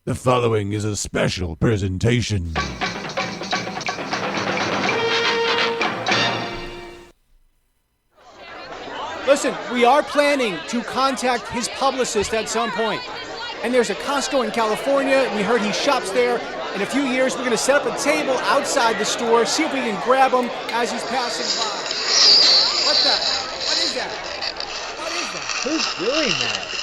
The following is a special presentation. Listen, we are planning to contact his publicist at some point. And there's a Costco in California. We heard he shops there. In a few years, we're going to set up a table outside the store, see if we can grab him as he's passing by. What is that? What is that? Who's doing that?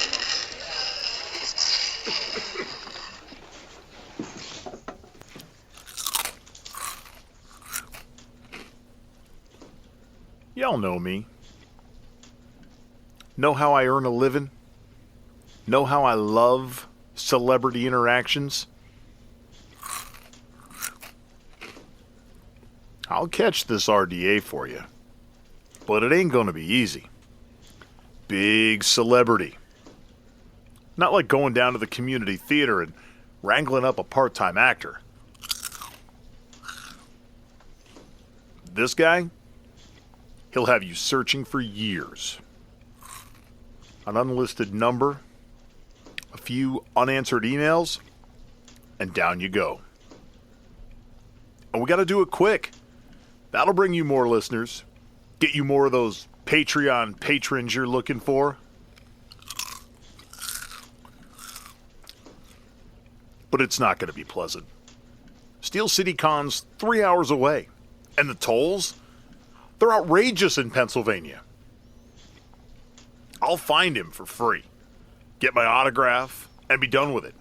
Y'all know me. Know how I earn a living? Know how I love celebrity interactions? I'll catch this RDA for you. But it ain't gonna be easy. Big celebrity. Not like going down to the community theater and wrangling up a part-time actor. This guy, he'll have you searching for years. An unlisted number, a few unanswered emails, and down you go. And we gotta do it quick. That'll bring you more listeners, get you more of those Patreon patrons you're looking for. But it's not gonna be pleasant. Steel City Con's 3 hours away, and the tolls, they're outrageous in Pennsylvania. I'll find him for free, get my autograph, and be done with it.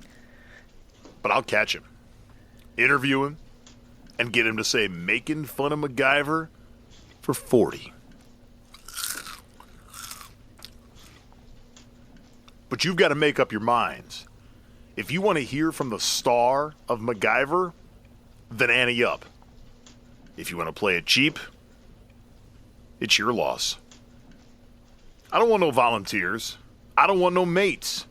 But I'll catch him, interview him, and get him to say making fun of MacGyver for 40. But you've got to make up your minds. If you want to hear from the star of MacGyver, then ante up. If you want to play it cheap, it's your loss. I don't want no volunteers. I don't want no mates.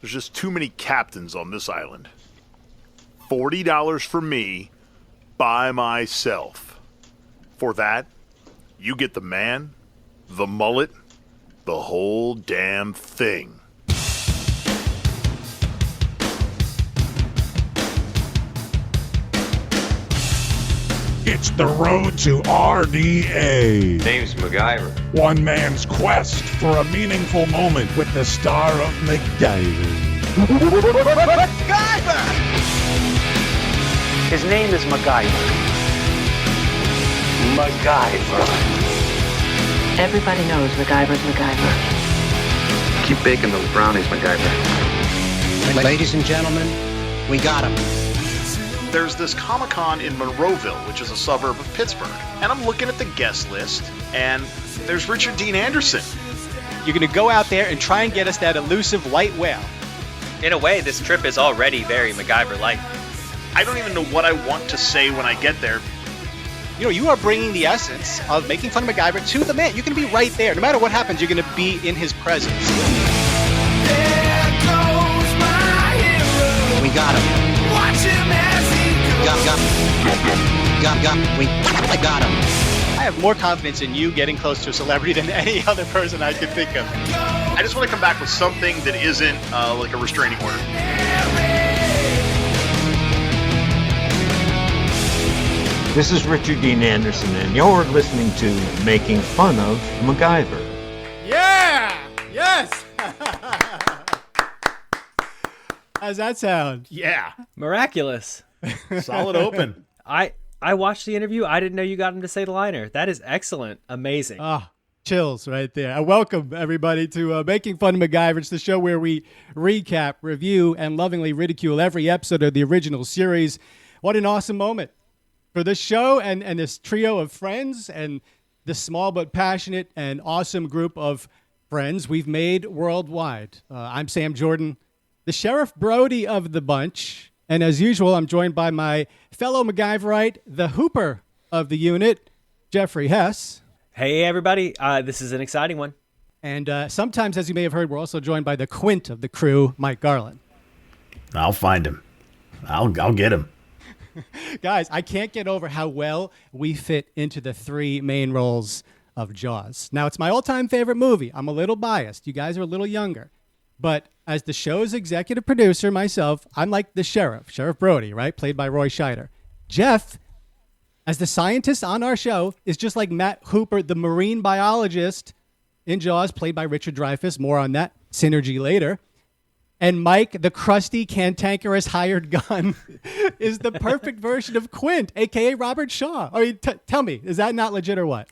There's just too many captains on this island. $40 for me, by myself. For that, you get the man, the mullet, the whole damn thing. It's the road to RDA. Name's MacGyver. One man's quest for a meaningful moment with the star of MacGyver. MacGyver! His name is MacGyver. MacGyver. Everybody knows MacGyver's MacGyver. Keep baking those brownies, MacGyver. Ladies and gentlemen, we got him. There's this Comic-Con in Monroeville, which is a suburb of Pittsburgh. And I'm looking at the guest list, and there's Richard Dean Anderson. You're going to go out there and try and get us that elusive white whale. In a way, this trip is already very MacGyver-like. I don't even know what I want to say when I get there. You know, you are bringing the essence of making fun of MacGyver to the man. You can be right there. No matter what happens, you're going to be in his presence. There goes my hero. We got him. Watch him as he goes. We got him. I have more confidence in you getting close to a celebrity than any other person I could think of. I just want to come back with something that isn't like a restraining order. This is Richard Dean Anderson, and you're listening to Making Fun of MacGyver. Yeah! Yes! How's that sound? Yeah. Miraculous. Solid open. I watched the interview. I didn't know you got him to say the liner. That is excellent. Amazing. Ah, chills right there. Welcome, everybody, to Making Fun of MacGyver. It's the show where we recap, review, and lovingly ridicule every episode of the original series. What an awesome moment for this show and this trio of friends and this small but passionate and awesome group of friends we've made worldwide. I'm Sam Jordan, the Sheriff Brody of the bunch. And as usual, I'm joined by my fellow MacGyverite, the Hooper of the unit, Jeffrey Hess. Hey, everybody. This is an exciting one. And sometimes, as you may have heard, we're also joined by the Quint of the crew, Mike Garland. I'll find him. I'll get him. Guys, I can't get over how well we fit into the three main roles of Jaws. Now, it's my all-time favorite movie. I'm a little biased. You guys are a little younger. But as the show's executive producer myself, I'm like the Sheriff Brody, right? Played by Roy Scheider. Jeff, as the scientist on our show, is just like Matt Hooper, the marine biologist in Jaws, played by Richard Dreyfuss. More on that synergy later. And Mike, the crusty, cantankerous hired gun, is the perfect version of Quint, a.k.a. Robert Shaw. I mean, tell me, is that not legit or what?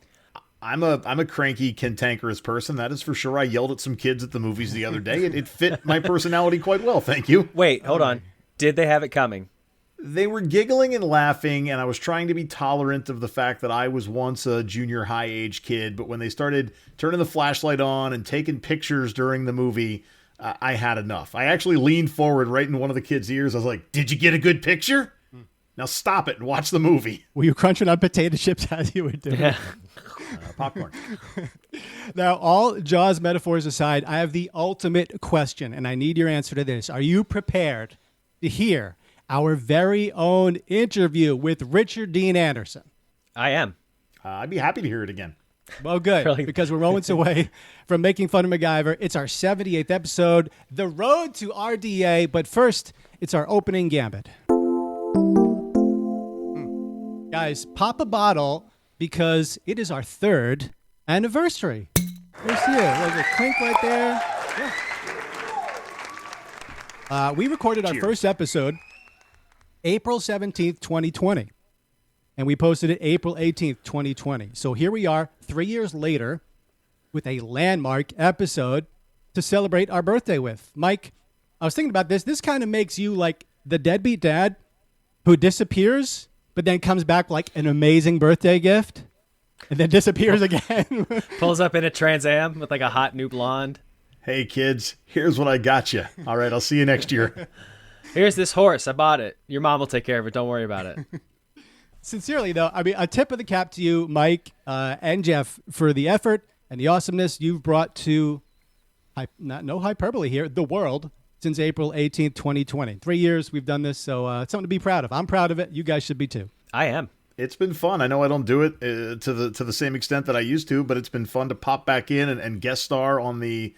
I'm a cranky, cantankerous person. That is for sure. I yelled at some kids at the movies the other day. It fit my personality quite well, thank you. Wait, hold on. Did they have it coming? They were giggling and laughing, and I was trying to be tolerant of the fact that I was once a junior high age kid, but when they started turning the flashlight on and taking pictures during the movie, I had enough. I actually leaned forward right in one of the kids' ears. I was like, "Did you get a good picture? Now stop it and watch the movie." Were you crunching on potato chips as you were doing? Yeah. Popcorn. Now, all Jaws metaphors aside, I have the ultimate question, and I need your answer to this. Are you prepared to hear our very own interview with Richard Dean Anderson? I am. I'd be happy to hear it again. Well, good, Really? because we're moments away from making fun of MacGyver. It's our 78th episode, The Road to RDA. But first, it's our opening gambit. Guys, pop a bottle because it is our 3rd anniversary. Here's you. There's a clink right there. Yeah. We recorded our first episode April 17th, 2020. And we posted it April 18th, 2020. So here we are 3 years later with a landmark episode to celebrate our birthday with. Mike, I was thinking about this. This kind of makes you like the deadbeat dad who disappears, but then comes back like an amazing birthday gift and then disappears again. Pulls up in a Trans Am with like a hot new blonde. Hey, kids, here's what I got you. All right, I'll see you next year. Here's this horse. I bought it. Your mom will take care of it. Don't worry about it. Sincerely, though, I mean, a tip of the cap to you, Mike and Jeff, for the effort and the awesomeness you've brought to, no hyperbole here, the world since April 18th, 2020. 3 years we've done this, so it's something to be proud of. I'm proud of it. You guys should be too. I am. It's been fun. I know I don't do it to the same extent that I used to, but it's been fun to pop back in and guest star on the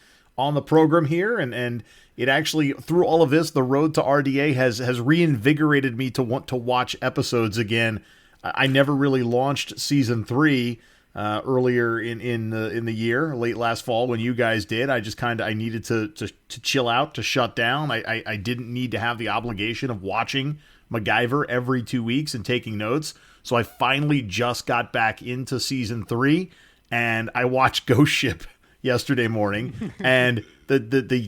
program here, and it actually, through all of this, the road to RDA has reinvigorated me to want to watch episodes again. I never really launched season 3 earlier in the year, late last fall when you guys did. I just I needed to chill out, to shut down. I didn't need to have the obligation of watching MacGyver every 2 weeks and taking notes. So I finally just got back into season 3, and I watched Ghost Ship yesterday morning, and the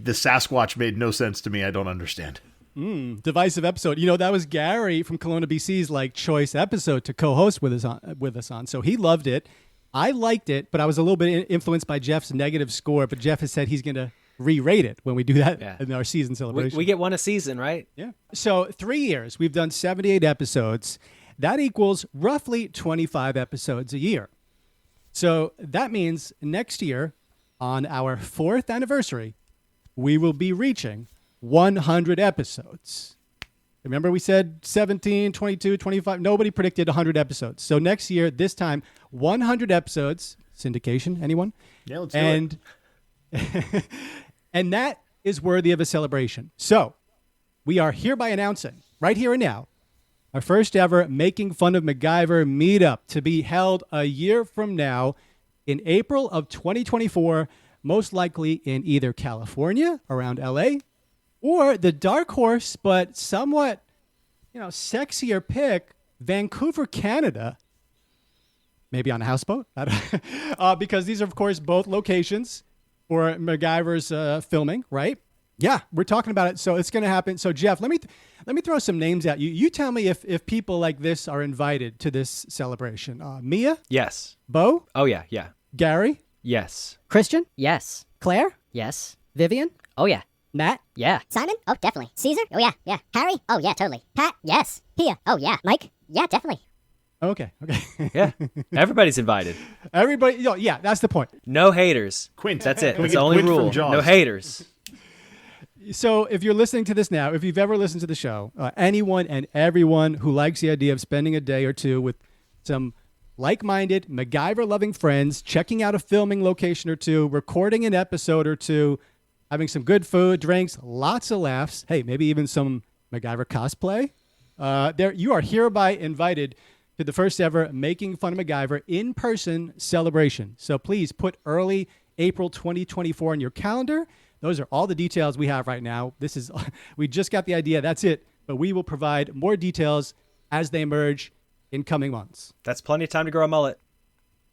Sasquatch made no sense to me. I don't understand. Divisive episode. You know, that was Gary from Kelowna, BC's like choice episode to co-host with us on. So he loved it. I liked it, but I was a little bit influenced by Jeff's negative score. But Jeff has said he's going to re-rate it when we do that in our season celebration. We get one a season, right? Yeah. So 3 years, we've done 78 episodes. That equals roughly 25 episodes a year. So that means next year, on our 4th anniversary, we will be reaching 100 episodes. Remember we said 17, 22, 25. Nobody predicted 100 episodes. So next year, this time, 100 episodes. Syndication, anyone? Yeah, let's do it. And that is worthy of a celebration. So we are hereby announcing, right here and now, our first ever Making Fun of MacGyver meetup to be held a year from now in April of 2024, most likely in either California, around LA, or the dark horse, but somewhat, sexier pick, Vancouver, Canada. Maybe on a houseboat, because these are, of course, both locations for MacGyver's filming, right? Yeah, we're talking about it, so it's going to happen. So, Jeff, let me throw some names at you. You tell me if people like this are invited to this celebration. Mia? Yes. Bo? Oh, yeah, yeah. Gary? Yes. Christian? Yes. Claire? Yes. Vivian? Oh, yeah. Matt? Yeah. Simon? Oh, definitely. Caesar? Oh, yeah, yeah. Harry? Oh, yeah, totally. Pat? Yes. Pia? Oh, yeah. Mike? Yeah, definitely. Okay. Yeah. Everybody's invited. Everybody, yeah, that's the point. No haters. Quint. That's it. Can we That's get the only Quint from rule. Jaws? No haters. So if you're listening to this now, if you've ever listened to the show, anyone and everyone who likes the idea of spending a day or two with some like-minded, MacGyver-loving friends, checking out a filming location or two, recording an episode or two, having some good food, drinks, lots of laughs. Hey, maybe even some MacGyver cosplay. You are hereby invited to the first ever Making Fun of MacGyver in-person celebration. So please put early April 2024 on your calendar. Those are all the details we have right now. We just got the idea. That's it. But we will provide more details as they emerge in coming months. That's plenty of time to grow a mullet.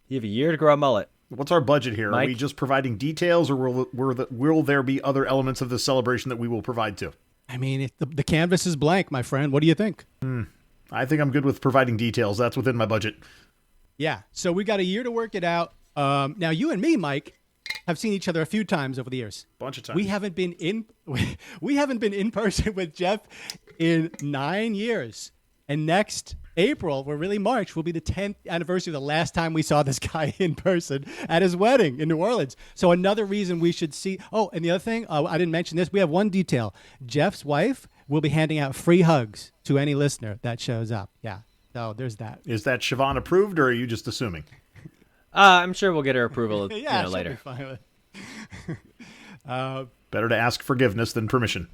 You have a year to grow a mullet. What's our budget here? Mike? Are we just providing details, or will there be other elements of the celebration that we will provide to? I mean, the canvas is blank, my friend. What do you think? I think I'm good with providing details. That's within my budget. Yeah. So we got a year to work it out. Now, you and me, Mike, have seen each other a few times over the years. Bunch of times. We haven't been in person with Jeff in 9 years. And next April, or really March, will be the 10th anniversary of the last time we saw this guy in person at his wedding in New Orleans. So another reason we should see. Oh, and the other thing, I didn't mention this. We have one detail. Jeff's wife will be handing out free hugs to any listener that shows up. Yeah. So there's that. Is that Siobhan approved, or are you just assuming? I'm sure we'll get her approval yeah, later. Be fine with it. Better to ask forgiveness than permission.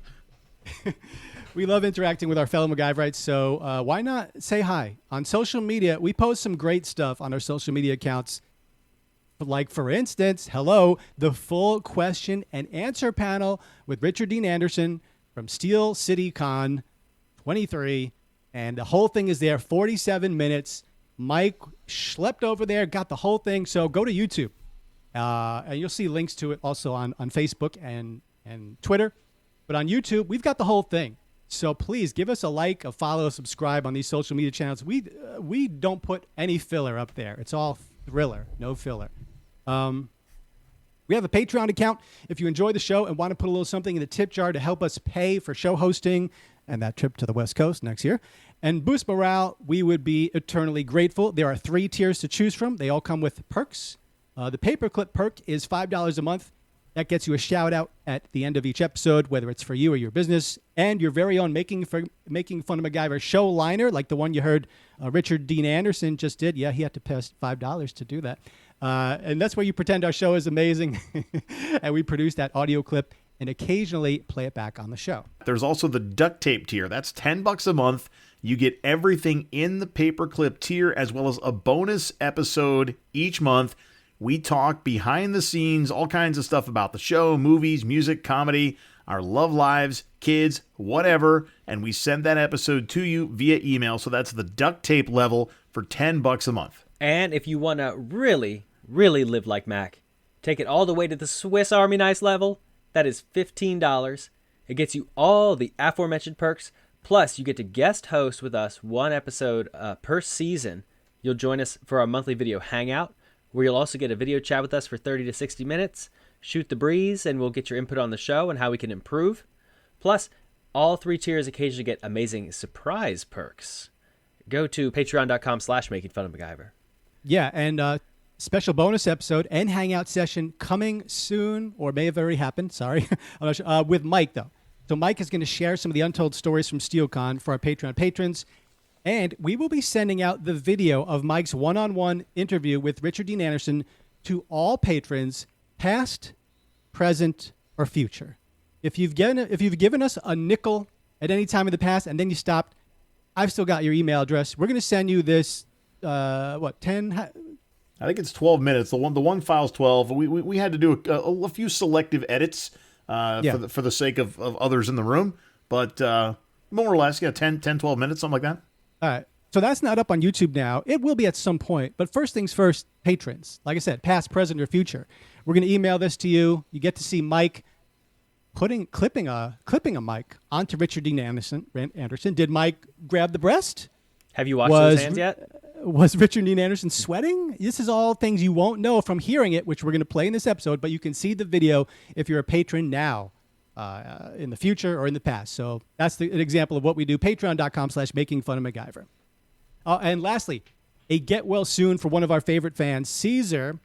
We love interacting with our fellow MacGyverites, so why not say hi? On social media, we post some great stuff on our social media accounts. Like, for instance, the full question and answer panel with Richard Dean Anderson from Steel City Con 23. And the whole thing is there, 47 minutes. Mike schlepped over there, got the whole thing. So go to YouTube. And you'll see links to it also on Facebook and Twitter. But on YouTube, we've got the whole thing. So please give us a like, a follow, subscribe on these social media channels. We don't put any filler up there. It's all thriller, no filler. We have a Patreon account. If you enjoy the show and want to put a little something in the tip jar to help us pay for show hosting and that trip to the West Coast next year and boost morale, we would be eternally grateful. There are 3 tiers to choose from. They all come with perks. The paperclip perk is $5 a month. That gets you a shout out at the end of each episode, whether it's for you or your business, and your very own Making Fun of MacGyver show liner, like the one you heard Richard Dean Anderson just did. Yeah, he had to pay us $5 to do that. And that's where you pretend our show is amazing, and we produce that audio clip and occasionally play it back on the show. There's also the duct tape tier. That's $10 a month. You get everything in the paperclip tier, as well as a bonus episode each month. We talk behind the scenes, all kinds of stuff about the show, movies, music, comedy, our love lives, kids, whatever, and we send that episode to you via email. So that's the duct tape level for $10 a month. And if you want to really, really live like Mac, take it all the way to the Swiss Army knife level, that is $15. It gets you all the aforementioned perks, plus you get to guest host with us one episode per season. You'll join us for our monthly video hangout, where you'll also get a video chat with us for 30 to 60 minutes, shoot the breeze, and we'll get your input on the show and how we can improve. Plus, all 3 tiers occasionally get amazing surprise perks. Go to patreon.com/makingfunofmacgyver. Yeah, and special bonus episode and hangout session coming soon, or may have already happened, sorry, I'm not sure, with Mike, though. So Mike is going to share some of the untold stories from SteelCon for our Patreon patrons. And we will be sending out the video of Mike's one-on-one interview with Richard Dean Anderson to all patrons, past, present, or future. If you've given us a nickel at any time in the past and then you stopped, I've still got your email address. We're going to send you this, 10? I think it's 12 minutes. The one file's 12. We had to do a few selective edits for the sake of others in the room. But more or less, 10, 12 minutes, something like that. All right. So that's not up on YouTube now. It will be at some point. But first things first, patrons. Like I said, past, present, or future. We're going to email this to you. You get to see Mike clipping a mic onto Richard Dean Anderson. Did Mike grab the breast? Have you washed those hands yet? Was Richard Dean Anderson sweating? This is all things you won't know from hearing it, which we're going to play in this episode. But you can see the video if you're a patron now. In the future or in the past. So that's an example of what we do. Patreon.com/makingfunofmacgyver. And lastly, a get well soon for one of our favorite fans, Caesar,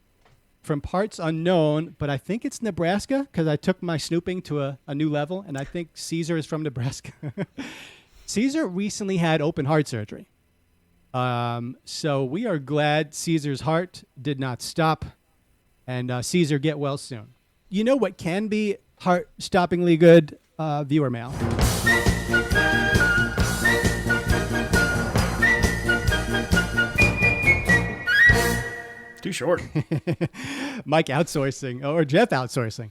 from parts unknown, but I think it's Nebraska because I took my snooping to a new level, and I think Caesar is from Nebraska. Caesar recently had open heart surgery. So we are glad Caesar's heart did not stop, and Caesar, get well soon. You know what can be heart-stoppingly good viewer mail. Too short. Mike outsourcing, or Jeff outsourcing.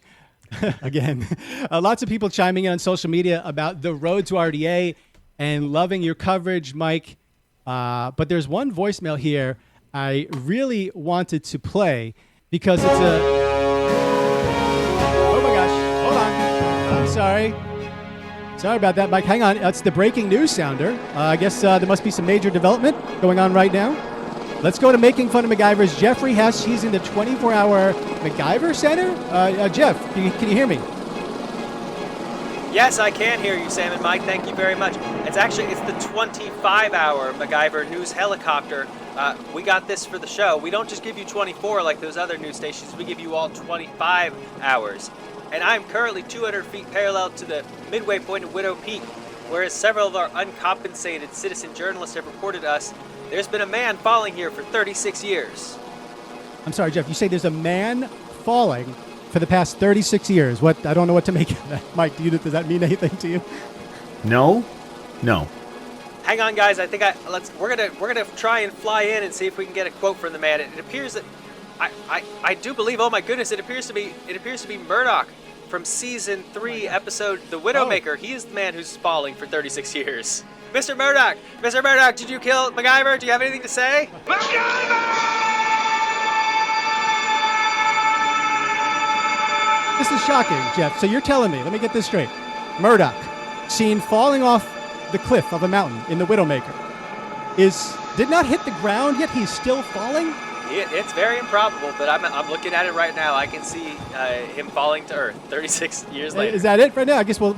Again, lots of people chiming in on social media about the road to RDA and loving your coverage, Mike. But there's one voicemail here I really wanted to play because it's a... Oh my gosh, hold on. I'm sorry. Sorry about that, Mike. Hang on. That's the breaking news sounder. I guess there must be some major development going on right now. Let's go to Making Fun of MacGyver's Jeffrey Hess. He's in the 24-hour MacGyver Center. Jeff, can you hear me? Yes, I can hear you, Sam and Mike. Thank you very much. It's the 25-hour MacGyver news helicopter. We got this for the show. We don't just give you 24 like those other news stations. We give you all 25 hours. And I'm currently 200 feet parallel to the midway point of Widow Peak, whereas several of our uncompensated citizen journalists have reported to us there's been a man falling here for 36 years. I'm sorry, Jeff. You say there's a man falling for the past 36 years. What? I don't know what to make of that. Mike, does that mean anything to you? No. Hang on, guys. I think we're gonna try and fly in and see if we can get a quote from the man. It appears that I do believe. Oh my goodness! It appears to be Murdoch from season 3, episode The Widowmaker. He is the man who's falling for 36 years. Mr. Murdoch, did you kill MacGyver? Do you have anything to say? This is shocking, Jeff. So you're telling me, let me get this straight. Murdoch, seen falling off the cliff of a mountain in The Widowmaker, did not hit the ground, yet he's still falling? It's very improbable, but I'm looking at it right now. I can see him falling to Earth 36 years later. Is that it right now? I guess we'll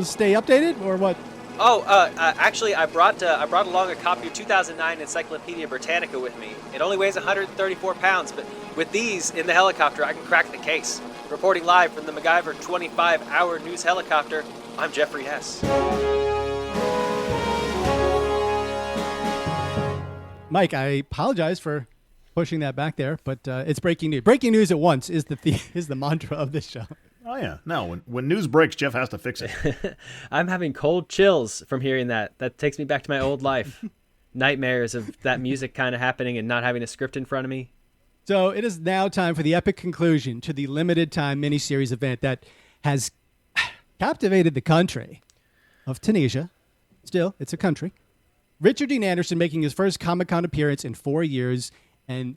stay updated, or what? Oh, actually, I brought along a copy of 2009 Encyclopedia Britannica with me. It only weighs 134 pounds, but with these in the helicopter, I can crack the case. Reporting live from the MacGyver 25-hour news helicopter, I'm Jeffrey Hess. Mike, I apologize for pushing that back there, but it's breaking news. Breaking news at once is the mantra of this show. Oh, yeah. No, when news breaks, Jeff has to fix it. I'm having cold chills from hearing that. That takes me back to my old life. Nightmares of that music kind of happening and not having a script in front of me. So it is now time for the epic conclusion to the limited time miniseries event that has captivated the country of Tunisia. Still, it's a country. Richard Dean Anderson making his first Comic-Con appearance in 4 years, and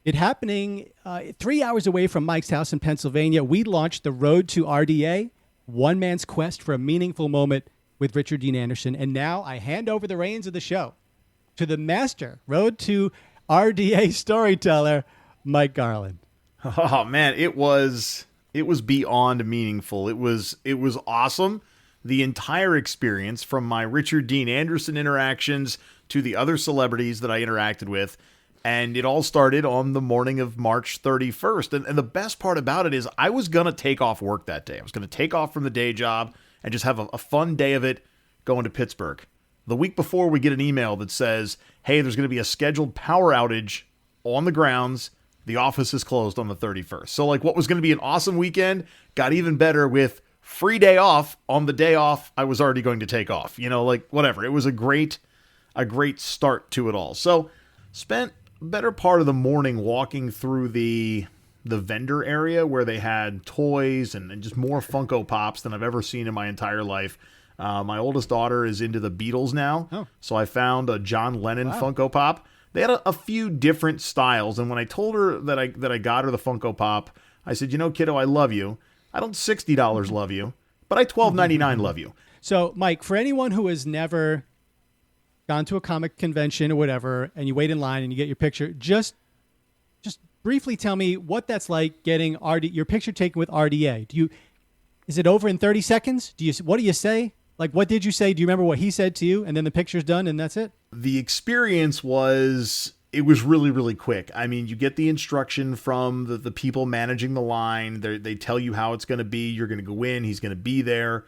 it happening 3 hours away from Mike's house in Pennsylvania. We launched the Road to RDA, one man's quest for a meaningful moment with Richard Dean Anderson. And now I hand over the reins of the show to the master Road to RDA storyteller, Mike Garland. Oh man, it was beyond meaningful. It was awesome. The entire experience, from my Richard Dean Anderson interactions to the other celebrities that I interacted with. And it all started on the morning of March 31st. And the best part about it is I was going to take off work that day. I was going to take off from the day job and just have a fun day of it going to Pittsburgh. The week before, we get an email that says, hey, there's going to be a scheduled power outage on the grounds. The office is closed on the 31st. So like what was going to be an awesome weekend got even better with free day off on the day off I was already going to take off. Like whatever. It was a great start to it all. So spent better part of the morning walking through the vendor area where they had toys and just more Funko Pops than I've ever seen in my entire life. My oldest daughter is into the Beatles now, so I found a John Lennon Funko Pop. They had a few different styles, and when I told her that I got her the Funko Pop, I said, kiddo, I love you. I don't $60 love you, but I $12.99 love you. So, Mike, for anyone who has never gone to a comic convention or whatever, and you wait in line and you get your picture, just briefly tell me what that's like getting your picture taken with RDA. Is it over in 30 seconds? What do you say? Like, what did you say? Do you remember what he said to you? And then the picture's done and that's it? The experience was really, really quick. I mean, you get the instruction from the people managing the line. They tell you how it's going to be. You're going to go in. He's going to be there.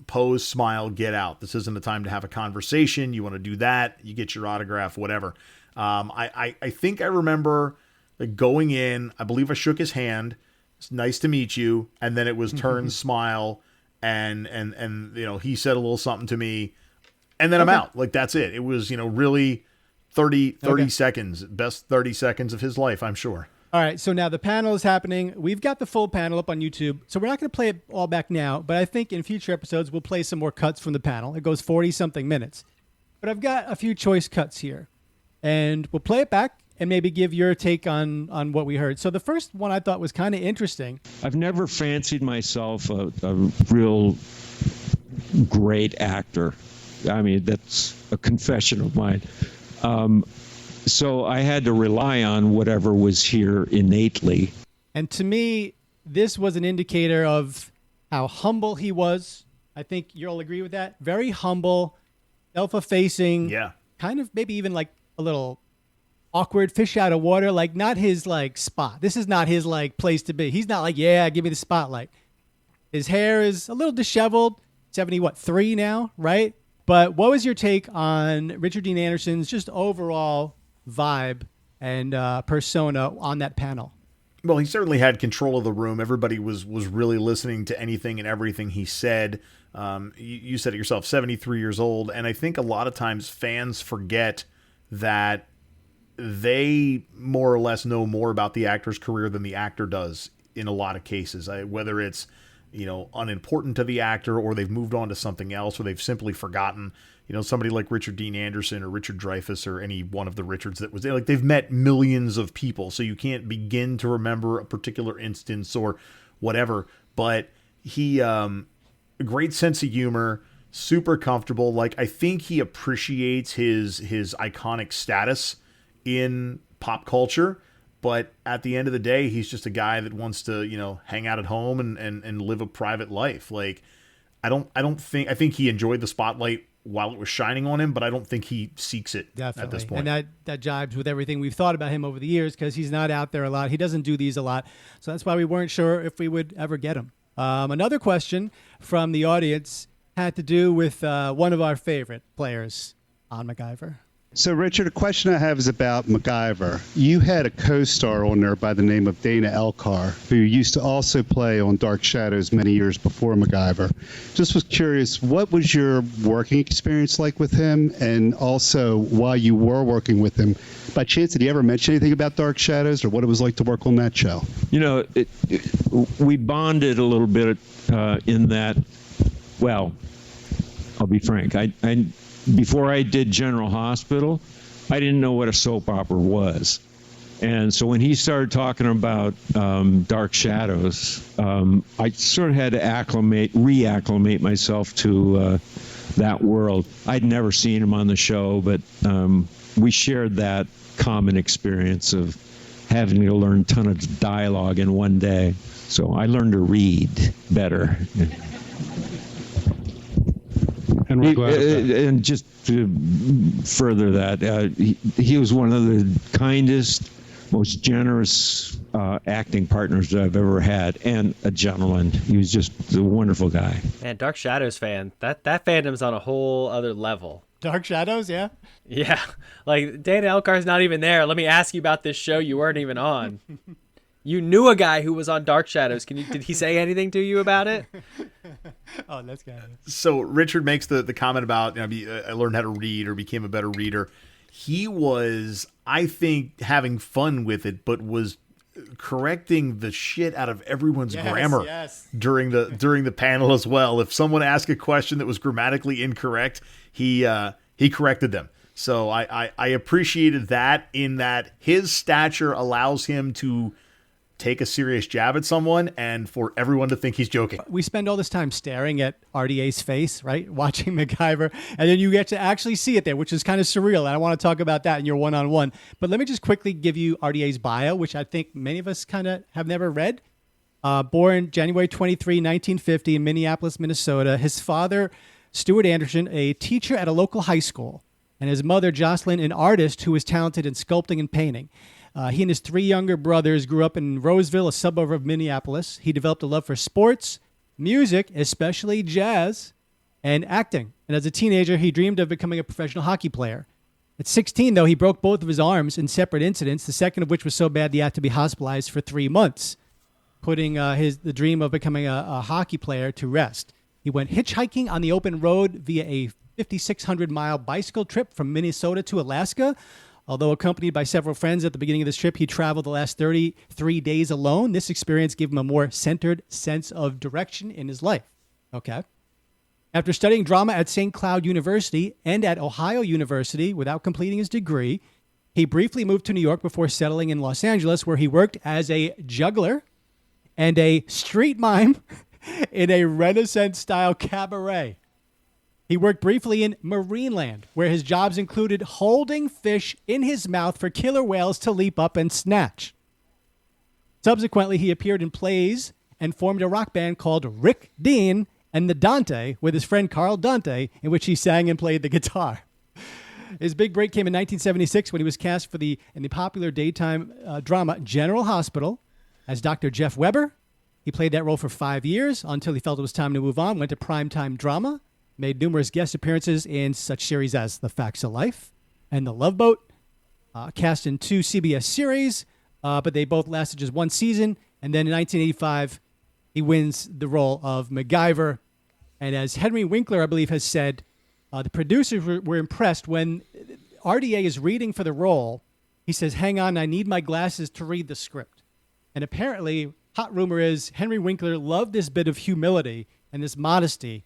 Pose, smile, get out. This isn't a time to have a conversation. You want to do that. You get your autograph, whatever. I think I remember going in. I believe I shook his hand. nice to meet you, and then it was turn, smile, and he said a little something to me, and then I'm out. Like, that's it. It was, really 30 seconds, best 30 seconds of his life, I'm sure. All right, so now the panel is happening. We've got the full panel up on YouTube, so we're not going to play it all back now, but I think in future episodes we'll play some more cuts from the panel. It goes 40-something minutes. But I've got a few choice cuts here, and we'll play it back and maybe give your take on what we heard. So the first one I thought was kind of interesting. I've never fancied myself a real great actor. I mean, that's a confession of mine. So I had to rely on whatever was here innately. And to me, this was an indicator of how humble he was. I think you'll agree with that. Very humble, self-effacing, kind of maybe even like a little awkward, fish out of water, like not his like spot. This is not his like place to be. He's not like, yeah, give me the spotlight. His hair is a little disheveled, 73 now, right? But what was your take on Richard Dean Anderson's just overall vibe and persona on that panel? Well, he certainly had control of the room. Everybody was really listening to anything and everything he said. You said it yourself, 73 years old. And I think a lot of times fans forget that they more or less know more about the actor's career than the actor does in a lot of cases. Whether it's unimportant to the actor, or they've moved on to something else, or they've simply forgotten. Somebody like Richard Dean Anderson or Richard Dreyfuss or any one of the Richards that was there, like they've met millions of people, so you can't begin to remember a particular instance or whatever. But he, a great sense of humor, super comfortable. Like, I think he appreciates his iconic status in pop culture. But at the end of the day, he's just a guy that wants to, hang out at home and live a private life. Like, I think he enjoyed the spotlight while it was shining on him, but I don't think he seeks it at this point. And that jibes with everything we've thought about him over the years, because he's not out there a lot. He doesn't do these a lot. So that's why we weren't sure if we would ever get him. Another question from the audience had to do with one of our favorite players on MacGyver. So, Richard, a question I have is about MacGyver. You had a co-star on there by the name of Dana Elcar, who used to also play on Dark Shadows many years before MacGyver. Just was curious, what was your working experience like with him? And also, while you were working with him, by chance, did he ever mention anything about Dark Shadows or what it was like to work on that show? We bonded a little bit in that, well, I'll be frank, before I did General Hospital, I didn't know what a soap opera was. And so when he started talking about Dark Shadows, I sort of had to reacclimate myself to that world. I'd never seen him on the show, but we shared that common experience of having to learn a ton of dialogue in one day. So I learned to read better. And just to further that, he was one of the kindest, most generous acting partners that I've ever had, and a gentleman. He was just a wonderful guy. Man, Dark Shadows fan. That fandom's on a whole other level. Dark Shadows, yeah? Yeah. Like, Dana Elcar's not even there. Let me ask you about this show you weren't even on. You knew a guy who was on Dark Shadows. Did he say anything to you about it? Oh, that's good. So Richard makes the comment about, I learned how to read or became a better reader. He was, I think, having fun with it, but was correcting the shit out of everyone's grammar during the panel as well. If someone asked a question that was grammatically incorrect, he corrected them. So I appreciated that, in that his stature allows him to take a serious jab at someone and for everyone to think he's joking. We spend all this time staring at RDA's face, right? Watching MacGyver, and then you get to actually see it there, which is kind of surreal. And I want to talk about that in your one-on-one. But let me just quickly give you RDA's bio, which I think many of us kind of have never read. Born January 23, 1950 in Minneapolis, Minnesota. His father, Stuart Anderson, a teacher at a local high school, and his mother, Jocelyn, an artist who was talented in sculpting and painting. He and his three younger brothers grew up in Roseville, a suburb of Minneapolis. He developed a love for sports, music, especially jazz, and acting. And as a teenager, he dreamed of becoming a professional hockey player. At 16, though, he broke both of his arms in separate incidents, the second of which was so bad he had to be hospitalized for 3 months. putting the dream of becoming a hockey player to rest. He went hitchhiking on the open road via a 5,600-mile bicycle trip from Minnesota to Alaska. Although accompanied by several friends at the beginning of this trip, he traveled the last 33 days alone. This experience gave him a more centered sense of direction in his life. Okay. After studying drama at St. Cloud University and at Ohio University without completing his degree, he briefly moved to New York before settling in Los Angeles, where he worked as a juggler and a street mime in a Renaissance-style cabaret. He worked briefly in Marineland, where his jobs included holding fish in his mouth for killer whales to leap up and snatch. Subsequently, he appeared in plays and formed a rock band called Rick Dean and the Dante with his friend Carl Dante, in which he sang and played the guitar. His big break came in 1976 when he was cast in the popular daytime drama General Hospital as Dr. Jeff Weber. He played that role for 5 years until he felt it was time to move on, went to primetime drama, made numerous guest appearances in such series as The Facts of Life and The Love Boat, cast in 2 CBS series, but they both lasted just 1 season. And then in 1985, he wins the role of MacGyver. And as Henry Winkler, I believe, has said, the producers were impressed when RDA is reading for the role. He says, "Hang on, I need my glasses to read the script." And apparently, hot rumor is Henry Winkler loved this bit of humility and this modesty,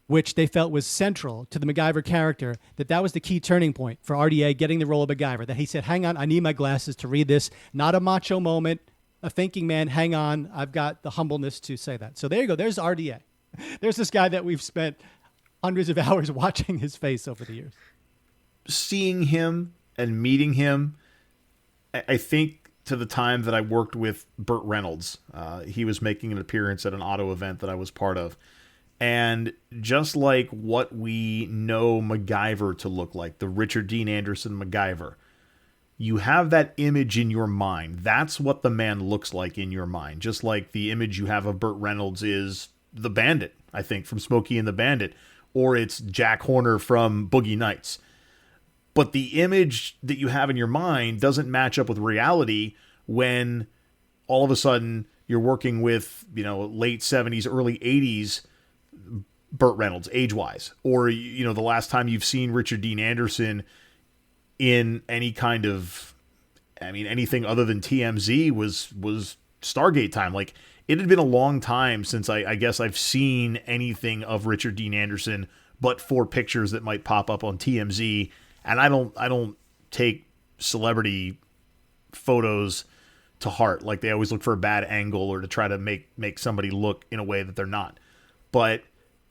which they felt was central to the MacGyver character, that was the key turning point for RDA getting the role of MacGyver, that he said, "Hang on, I need my glasses to read this." Not a macho moment, a thinking man, hang on, I've got the humbleness to say that. So there you go, there's RDA. There's this guy that we've spent hundreds of hours watching his face over the years. Seeing him and meeting him, I think to the time that I worked with Burt Reynolds. He was making an appearance at an auto event that I was part of. And just like what we know MacGyver to look like, the Richard Dean Anderson MacGyver, you have that image in your mind. That's what the man looks like in your mind. Just like the image you have of Burt Reynolds is the Bandit, I think, from Smokey and the Bandit, or it's Jack Horner from Boogie Nights. But the image that you have in your mind doesn't match up with reality when all of a sudden you're working with, late 70s, early 80s Burt Reynolds, age-wise. Or, the last time you've seen Richard Dean Anderson in any kind of, anything other than TMZ was Stargate time. Like, it had been a long time since I guess I've seen anything of Richard Dean Anderson but for pictures that might pop up on TMZ. And I don't take celebrity photos to heart. Like, they always look for a bad angle or to try to make somebody look in a way that they're not. But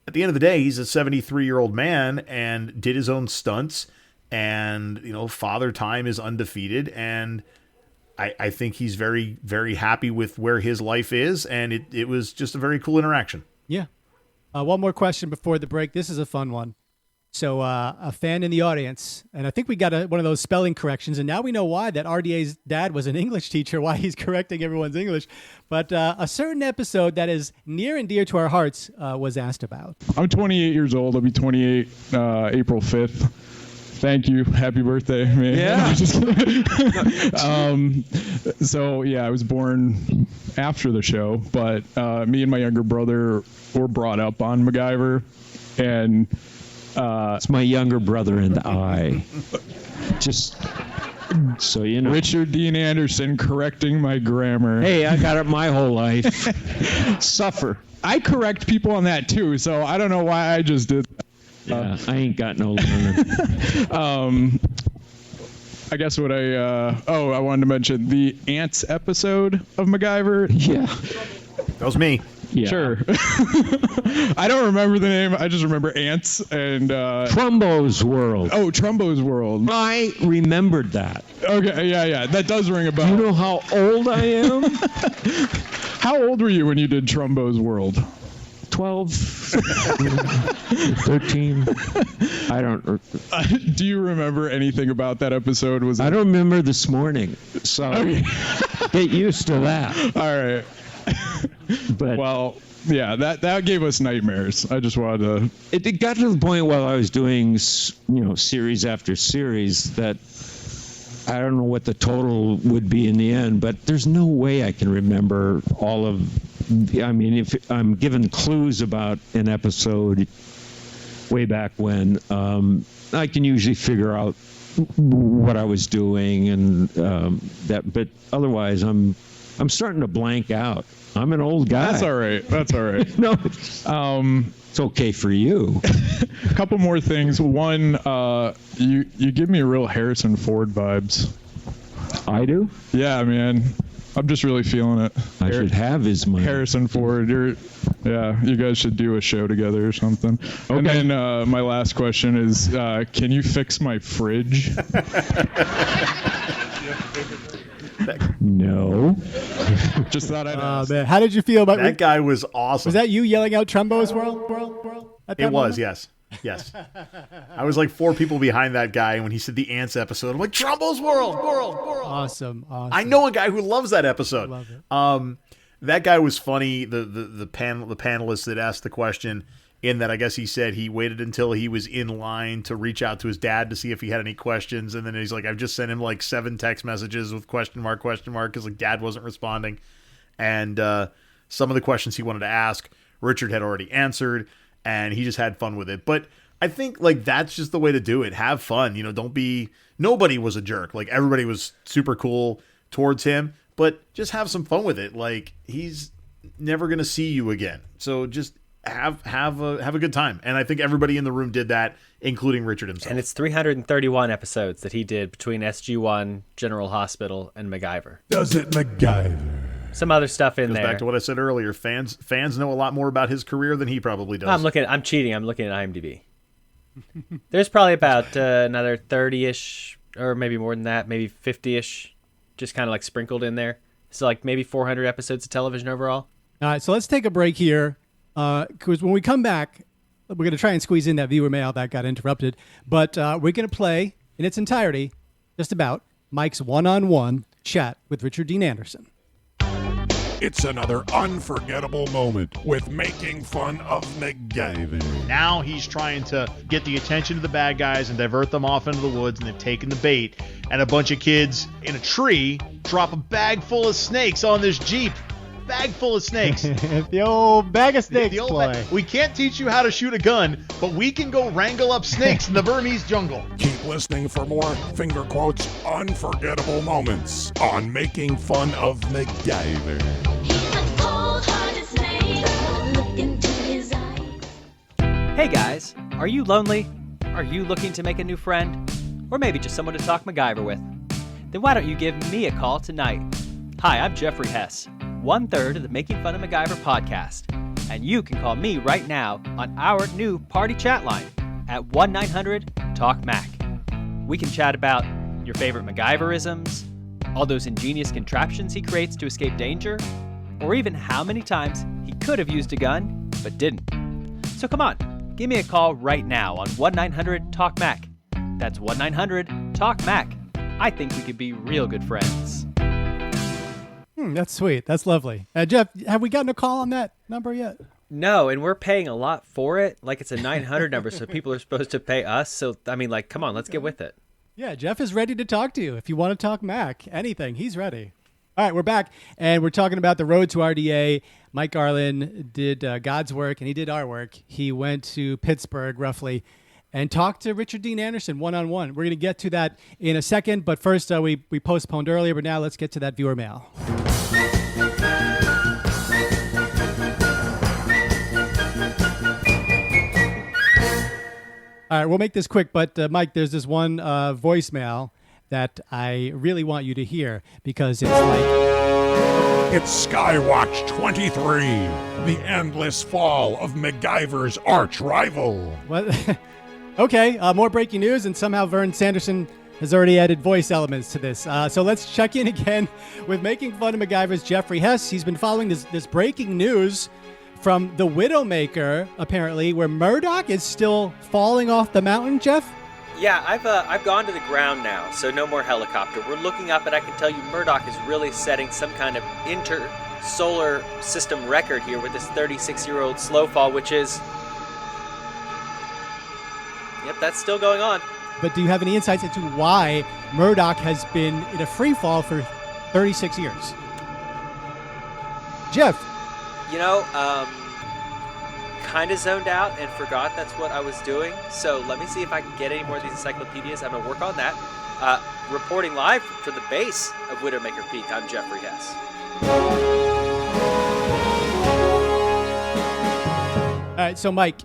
at the end of the day, he's a 73-year-old man and did his own stunts. And, Father Time is undefeated. And I think he's very, very happy with where his life is. And it was just a very cool interaction. Yeah. One more question before the break. This is a fun one. So a fan in the audience, and I think we got one of those spelling corrections, and now we know why that RDA's dad was an English teacher, why he's correcting everyone's English. But a certain episode that is near and dear to our hearts was asked about. I'm 28 years old. I'll be 28 April 5th. Thank you. Happy birthday, man. Yeah. So, I was born after the show, but me and my younger brother were brought up on MacGyver, and it's my younger brother and I. Just so you know. Richard Dean Anderson correcting my grammar. Hey, I got it my whole life. Suffer. I correct people on that too, so I don't know why I just did that. Yeah, I ain't got no learning. I guess what I wanted to mention the Ants episode of MacGyver. Yeah. That was me. Yeah. Sure. I don't remember the name. I just remember Ants and Trumbo's World. Oh, Trumbo's World. I remembered that. Okay, yeah. That does ring a bell. Do you know how old I am? How old were you when you did Trumbo's World? 12, 13. I don't. Do you remember anything about that episode? I don't remember this morning, so get used to that. All right. But well, yeah, that gave us nightmares. I just wanted to. It got to the point while I was doing, series after series that I don't know what the total would be in the end, but there's no way I can remember all of. I mean, if I'm given clues about an episode way back when, I can usually figure out what I was doing and that. But otherwise, I'm starting to blank out. I'm an old guy. That's all right. No, it's okay for you. A couple more things. One, you give me real Harrison Ford vibes. I do? Yeah, man. I'm just really feeling it. I should have his money. Harrison Ford. You guys should do a show together or something. Okay. And then my last question is, can you fix my fridge? No. Just thought I'd ask. Man. How did you feel about that? Guy was awesome. Was that you yelling out Trumbo's World? It was, yes. I was like 4 people behind that guy, and when he said the Ants episode, I'm like, Trumbo's World. Awesome. I know a guy who loves that episode. Love it. That guy was funny. The panelist that asked the question, in that I guess he said he waited until he was in line to reach out to his dad to see if he had any questions, and then he's like, I've just sent him like 7 text messages with question mark, because like dad wasn't responding, and some of the questions he wanted to ask, Richard had already answered, and he just had fun with it. But I think like that's just the way to do it. Have fun, nobody was a jerk. Like everybody was super cool towards him, but just have some fun with it. Like he's never going to see you again. So just have a good time. And I think everybody in the room did that, including Richard himself. And it's 331 episodes that he did between SG-1, General Hospital, and MacGyver. Does it MacGyver? Some other stuff in Goes there. back to what I said earlier. Fans know a lot more about his career than he probably does. I'm cheating. I'm looking at IMDb. There's probably about another 30-ish, or maybe more than that, maybe 50-ish, just kind of like sprinkled in there. So like maybe 400 episodes of television overall. All right, so let's take a break here, because when we come back, we're going to try and squeeze in that viewer mail that got interrupted. But we're going to play in its entirety, just about, Mike's one-on-one chat with Richard Dean Anderson. It's another unforgettable moment with Making Fun of MacGyver. Now he's trying to get the attention of the bad guys and divert them off into the woods, and they've taken the bait. And a bunch of kids in a tree drop a bag full of snakes on this Jeep. Bag full of snakes. The old bag of snakes play. We can't teach you how to shoot a gun, but we can go wrangle up snakes in the Burmese jungle. Keep listening for more finger quotes, unforgettable moments on Making Fun of MacGyver. Hey guys, are you lonely? Are you looking to make a new friend? Or maybe just someone to talk MacGyver with? Then why don't you give me a call tonight? Hi, I'm Jeffrey Hess, 1/3 of the Making Fun of MacGyver podcast, and you can call me right now on our new party chat line at 1-900-TALK-MAC. We can chat about your favorite MacGyverisms, all those ingenious contraptions he creates to escape danger, or even how many times he could have used a gun but didn't. So come on, give me a call right now on 1-900-TALK-MAC. That's 1-900-TALK-MAC. I think we could be real good friends. That's sweet. That's lovely. Jeff, have we gotten a call on that number yet? No, and we're paying a lot for it. Like it's a 900 number, so people are supposed to pay us. So, I mean, like, come on, let's get with it. Yeah, Jeff is ready to talk to you. If you want to talk Mac, anything, he's ready. All right, we're back, and we're talking about the road to RDA. Mike Garland did God's work, and he did our work. He went to Pittsburgh, roughly, and talked to Richard Dean Anderson one-on-one. We're going to get to that in a second, but first we postponed earlier, but now let's get to that viewer mail. All right, we'll make this quick, but Mike, there's this one voicemail that I really want you to hear because it's like... It's Skywatch 23, the endless fall of MacGyver's arch rival. What? Okay, more breaking news, and somehow Vern Sanderson has already added voice elements to this. So let's check in again with Making Fun of MacGyver's Jeffrey Hess. He's been following this breaking news from the Widowmaker, apparently, where Murdoch is still falling off the mountain, Jeff? Yeah, I've gone to the ground now, so no more helicopter. We're looking up, and I can tell you Murdoch is really setting some kind of inter-solar system record here with this 36-year-old slow fall, which is... Yep, that's still going on. but do you have any insights into why Murdoch has been in a free fall for 36 years? Jeff. Kind of zoned out and forgot that's what I was doing. So let me see if I can get any more of these encyclopedias. I'm going to work on that. Reporting live for the base of Widowmaker Peak, I'm Jeffrey Hess. All right, so Mike,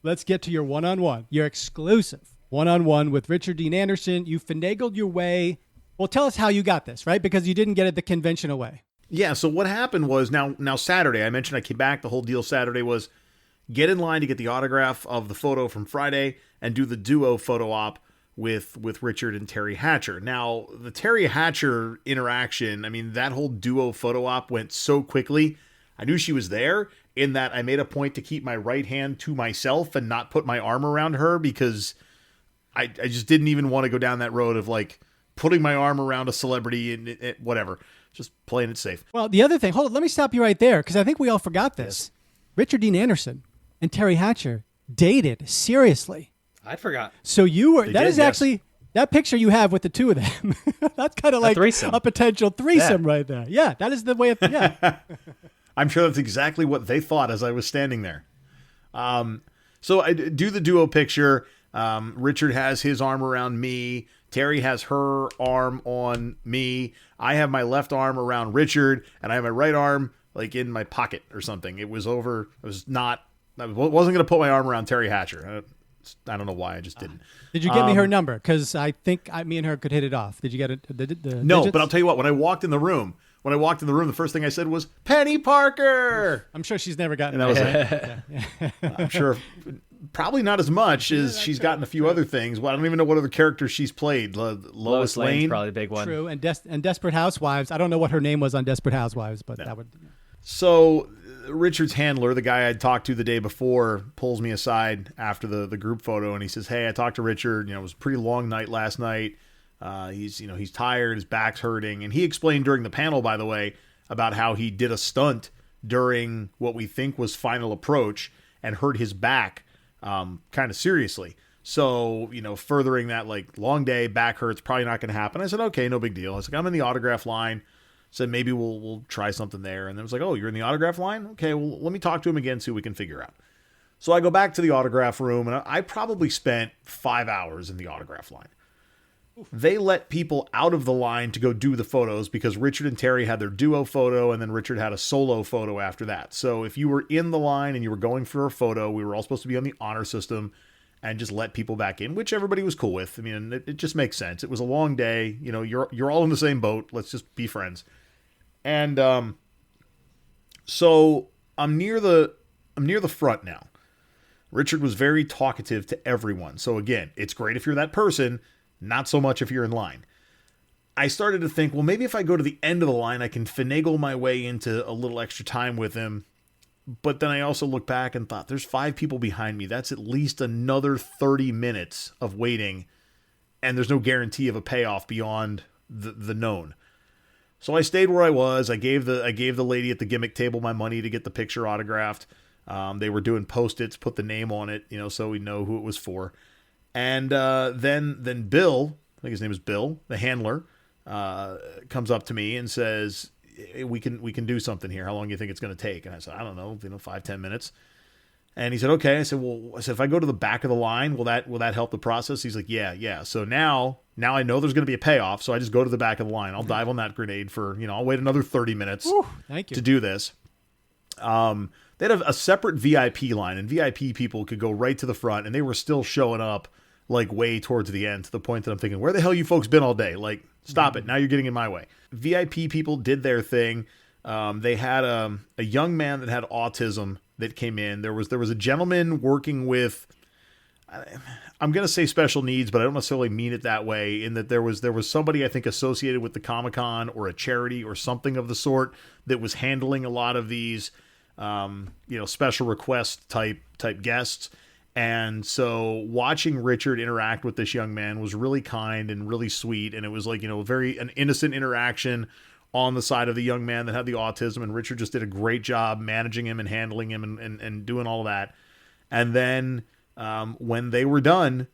let's get to your one-on-one, your exclusive one-on-one with Richard Dean Anderson. You finagled your way. Well, tell us how you got this, right? Because you didn't get it the conventional way. Yeah, so what happened was, now Saturday, I mentioned I came back, the whole deal Saturday was get in line to get the autograph of the photo from Friday and do the duo photo op with Richard and Terry Hatcher. Now, the Terry Hatcher interaction, I mean, that whole duo photo op went so quickly. I knew she was there, in that I made a point to keep my right hand to myself and not put my arm around her, because I just didn't even want to go down that road of like putting my arm around a celebrity and whatever. Just playing it safe. Well, the other thing, hold on, let me stop you right there, because I think we all forgot this. Yes. Richard Dean Anderson and Terry Hatcher dated seriously. I forgot. So you were, actually, that picture you have with the two of them, that's kind of like a potential threesome right there. Yeah, that is the way of, yeah. I'm sure that's exactly what they thought as I was standing there. So I do the duo picture. Richard has his arm around me. Terry has her arm on me. I have my left arm around Richard, and I have my right arm like in my pocket or something. It was over. I wasn't going to put my arm around Terry Hatcher. I don't know why. I just didn't. Did you get me her number? Because I think me and her could hit it off. Did you get it? No, digits? But I'll tell you what. When I walked in the room, the first thing I said was, Penny Parker! I'm sure she's never gotten that. Was it. I'm sure probably not as much as she's gotten a few other things. Well, I don't even know what other characters she's played. Lois Lane. Probably a big one. True. And Desperate Housewives. I don't know what her name was on Desperate Housewives, but that would... So Richard's handler, the guy I'd talked to the day before, pulls me aside after the group photo, and he says, hey, I talked to Richard. It was a pretty long night last night. He's tired, his back's hurting. And he explained during the panel, by the way, about how he did a stunt during what we think was Final Approach and hurt his back kind of seriously. So, furthering that, like, long day, back hurts, probably not going to happen. I said, okay, no big deal. I was like, I'm in the autograph line. Said, maybe we'll try something there. And then it was like, oh, you're in the autograph line? Okay, well, let me talk to him again, see what we can figure out. So I go back to the autograph room, and I probably spent 5 hours in the autograph line. They let people out of the line to go do the photos because Richard and Terry had their duo photo, and then Richard had a solo photo after that. So if you were in the line and you were going for a photo, we were all supposed to be on the honor system and just let people back in, which everybody was cool with. I mean, it just makes sense. It was a long day. You're all in the same boat. Let's just be friends. And so I'm near the front now. Richard was very talkative to everyone. So again, it's great if you're that person, not so much if you're in line. I started to think, well, maybe if I go to the end of the line, I can finagle my way into a little extra time with him. But then I also looked back and thought, there's 5 people behind me. That's at least another 30 minutes of waiting. And there's no guarantee of a payoff beyond the known. So I stayed where I was. I gave the lady at the gimmick table my money to get the picture autographed. They were doing Post-its, put the name on it, so we know who it was for. And then Bill, I think his name is Bill, the handler, comes up to me and says, we can do something here. How long do you think it's going to take? And I said, I don't know, 5-10 minutes. And he said, okay. I said, if I go to the back of the line, will that help the process? He's like, yeah. So now I know there's going to be a payoff. So I just go to the back of the line. I'll dive on that grenade for, I'll wait another 30 minutes to do this. They had a separate VIP line, and VIP people could go right to the front, and they were still showing up like way towards the end, to the point that I'm thinking, where the hell you folks been all day? Like, stop it. Now you're getting in my way. VIP people did their thing. They had a young man that had autism that came in. There was a gentleman working with, I'm going to say special needs, but I don't necessarily mean it that way, in that there was somebody, I think, associated with the Comic-Con or a charity or something of the sort that was handling a lot of these, special request type guests. And so watching Richard interact with this young man was really kind and really sweet. And it was like, an innocent interaction on the side of the young man that had the autism. And Richard just did a great job managing him and handling him and doing all of that. And then when they were done,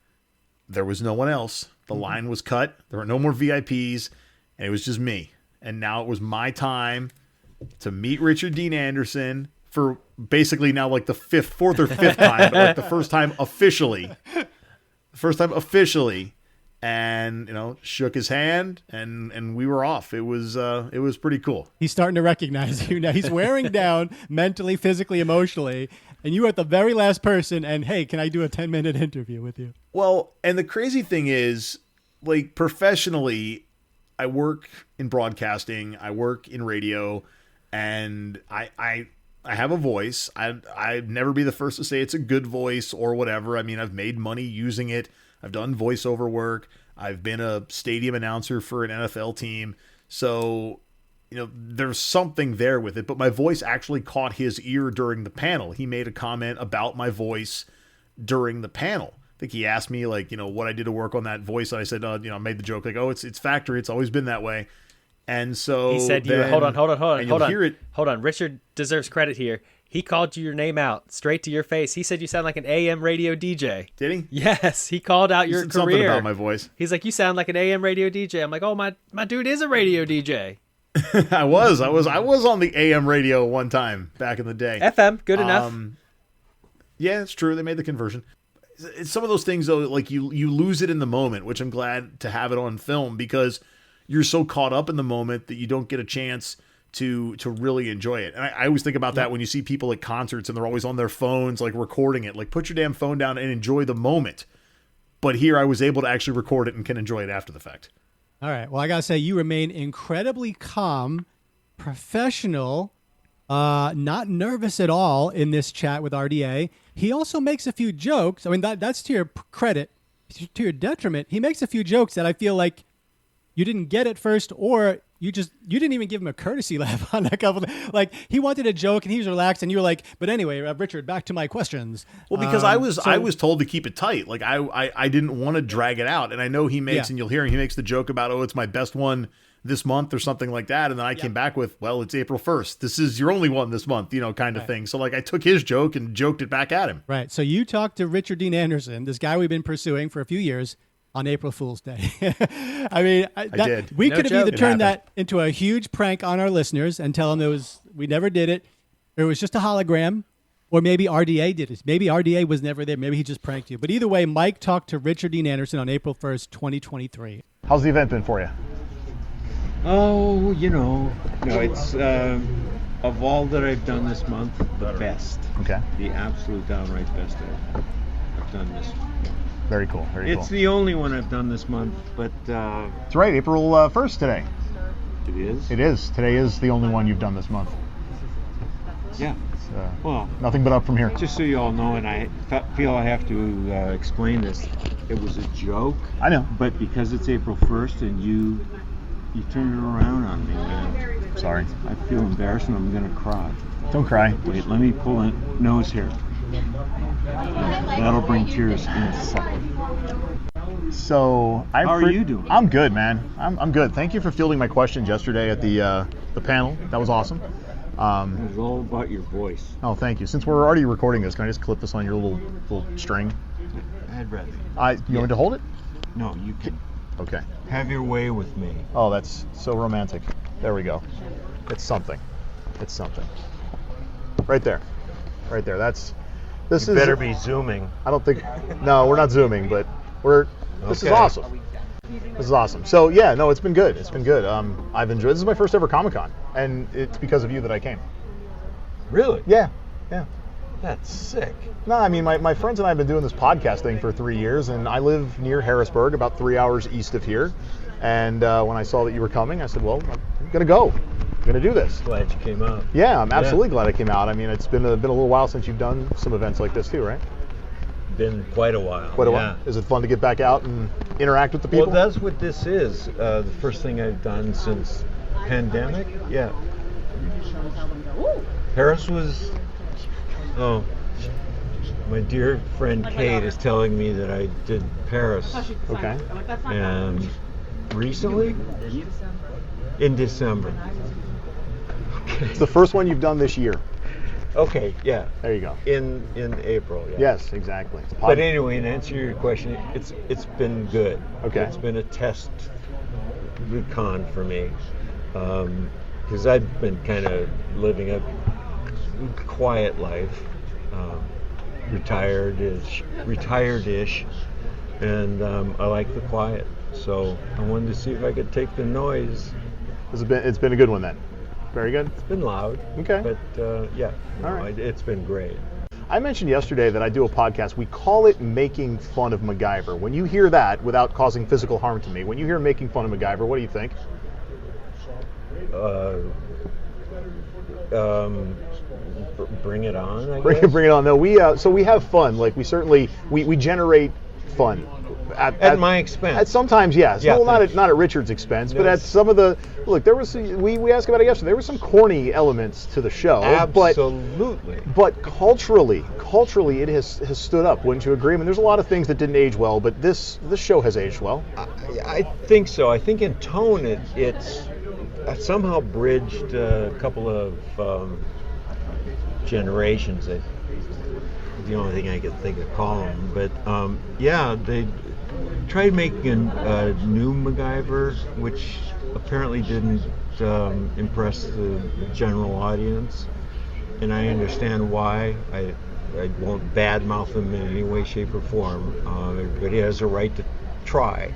there was no one else. The line was cut. There were no more VIPs, and it was just me. And now it was my time to meet Richard Dean Anderson for basically now like the fourth or fifth time, but like the first time officially. And, shook his hand and we were off. It was pretty cool. He's starting to recognize you now. He's wearing down mentally, physically, emotionally, and you are the very last person. And hey, can I do a 10-minute interview with you? Well, and the crazy thing is, like, professionally, I work in broadcasting, I work in radio, and I have a voice. I'd never be the first to say it's a good voice or whatever. I mean, I've made money using it. I've done voiceover work. I've been a stadium announcer for an NFL team. So, there's something there with it. But my voice actually caught his ear during the panel. He made a comment about my voice during the panel. I think he asked me, like, what I did to work on that voice. And I said, I made the joke, like, oh, it's factory. It's always been that way. And so he said, hold on. Richard deserves credit here. He called your name out straight to your face. He said you sound like an AM radio DJ. Did he? Yes, he called out your said career. Something about my voice. He's like, you sound like an AM radio DJ. I'm like, oh, my dude is a radio DJ. I was on the AM radio one time back in the day. FM, good enough. Yeah, it's true. They made the conversion. It's some of those things, though, like you lose it in the moment, which I'm glad to have it on film because you're so caught up in the moment that you don't get a chance to really enjoy it. And I always think about that when you see people at concerts and they're always on their phones, like recording it. Like, put your damn phone down and enjoy the moment. But here I was able to actually record it and can enjoy it after the fact. All right. Well, I got to say, you remain incredibly calm, professional, not nervous at all in this chat with RDA. He also makes a few jokes. I mean, that's to your credit. To your detriment, he makes a few jokes that I feel like you didn't get at first, or you didn't even give him a courtesy laugh on a couple. Like, he wanted a joke and he was relaxed, and you were like, but anyway, Richard, back to my questions. Well, because I was told to keep it tight. Like, I didn't want to drag it out, and I know he makes, and you'll hear him, he makes the joke about, oh, it's my best one this month or something like that, and then I came back with, well, it's April 1st. This is your only one this month, kind of thing. So, like, I took his joke and joked it back at him. Right. So you talked to Richard Dean Anderson, this guy we've been pursuing for a few years, on April Fool's Day. I mean, I did. We could have either turned that into a huge prank on our listeners and tell them we never did it, or it was just a hologram, or maybe RDA did it. Maybe RDA was never there. Maybe he just pranked you. But either way, Mike talked to Richard Dean Anderson on April 1st, 2023. How's the event been for you? Oh, it's of all that I've done this month, the best. Okay. The absolute downright best I've done this month. Very cool. It's the only one I've done this month, but... That's right, April 1st today. It is? It is. Today is the only one you've done this month. Yeah. Well, nothing but up from here. Just so you all know, and I feel I have to explain this, it was a joke. I know. But because it's April 1st and you turned it around on me, man. Sorry. I feel embarrassed and I'm going to cry. Don't cry. Wait, let me pull a nose hair. That'll bring tears in a second. So, how are you doing? I'm good, man. I'm good. Thank you for fielding my questions yesterday at the panel. That was awesome. It was all about your voice. Oh, thank you. Since we're already recording this, can I just clip this on your little string? I'd rather. You want me to hold it? No, you can. Okay. Have your way with me. Oh, that's so romantic. There we go. It's something. Right there. This you is. Better be zooming. I don't think. No, we're not zooming, but This is awesome. This is awesome. So yeah, no, it's been good. I've enjoyed. This is my first ever Comic-Con, and it's because of you that I came. Really? Yeah. That's sick. No, I mean my friends and I have been doing this podcast thing for 3 years, and I live near Harrisburg, about 3 hours east of here. And when I saw that you were coming, I said, well, I'm gonna go. I'm gonna do this. Glad you came out. Yeah, I'm absolutely glad I came out. I mean, it's been a little while since you've done some events like this too, right? Been quite a while. While. Is it fun to get back out and interact with the people? Well, that's what this is. The first thing I've done since pandemic. Yeah. Paris was. Oh, my dear friend Kate is telling me that I did Paris. Okay. And recently, in December. It's the first one you've done this year. Okay, yeah. There you go. In April, yeah. Yes, exactly. But anyway, in answer to your question, it's been good. Okay. It's been a test con for me. Because I've been kind of living a quiet life, retired-ish, and I like the quiet. So I wanted to see if I could take the noise. It's been a good one then. Very good. It's been loud. Okay. But yeah, All right. it's been great. I mentioned yesterday that I do a podcast. We call it Making Fun of MacGyver. When you hear that, without causing physical harm to me, when you hear Making Fun of MacGyver, what do you think? Bring it on, I guess. Bring it on. No, we have fun. Like we generate fun. At my expense. Sometimes, yes. Yeah, well, not at Richard's expense, but at some of the there was we asked about it yesterday. There were some corny elements to the show. Absolutely. But culturally, it has stood up. Wouldn't you agree? I mean, there's a lot of things that didn't age well, but this show has aged well. I think so. I think in tone it's somehow bridged a couple of generations. The only thing I can think of calling them, but yeah, they tried making a new MacGyver, which apparently didn't impress the general audience, and I understand why. I won't badmouth him in any way, shape, or form. Everybody has a right to try,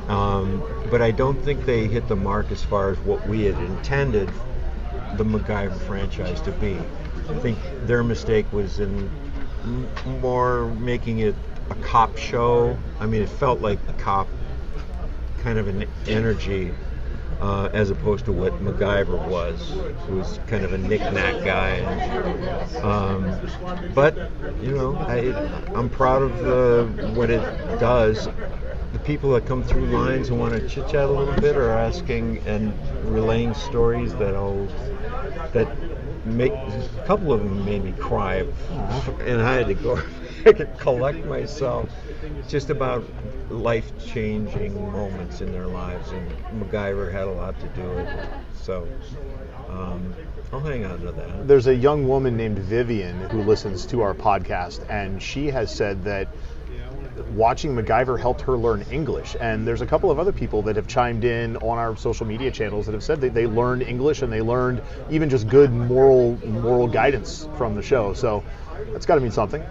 but I don't think they hit the mark as far as what we had intended the MacGyver franchise to be. I think their mistake was in more making it a cop show. I mean, it felt like a cop kind of an energy as opposed to what MacGyver was, who was kind of a knick-knack guy. But you know, I'm proud of what it does. The people that come through lines and want to chit-chat a little bit are asking and relaying stories that make a couple of them made me cry, and I had to go collect myself, just about life-changing moments in their lives, and MacGyver had a lot to do with it. So I'll hang on to that. There's a young woman named Vivian who listens to our podcast, and she has said that watching MacGyver helped her learn English, and there's a couple of other people that have chimed in on our social media channels that have said that they learned English and they learned even just good moral guidance from the show. So that's got to mean something.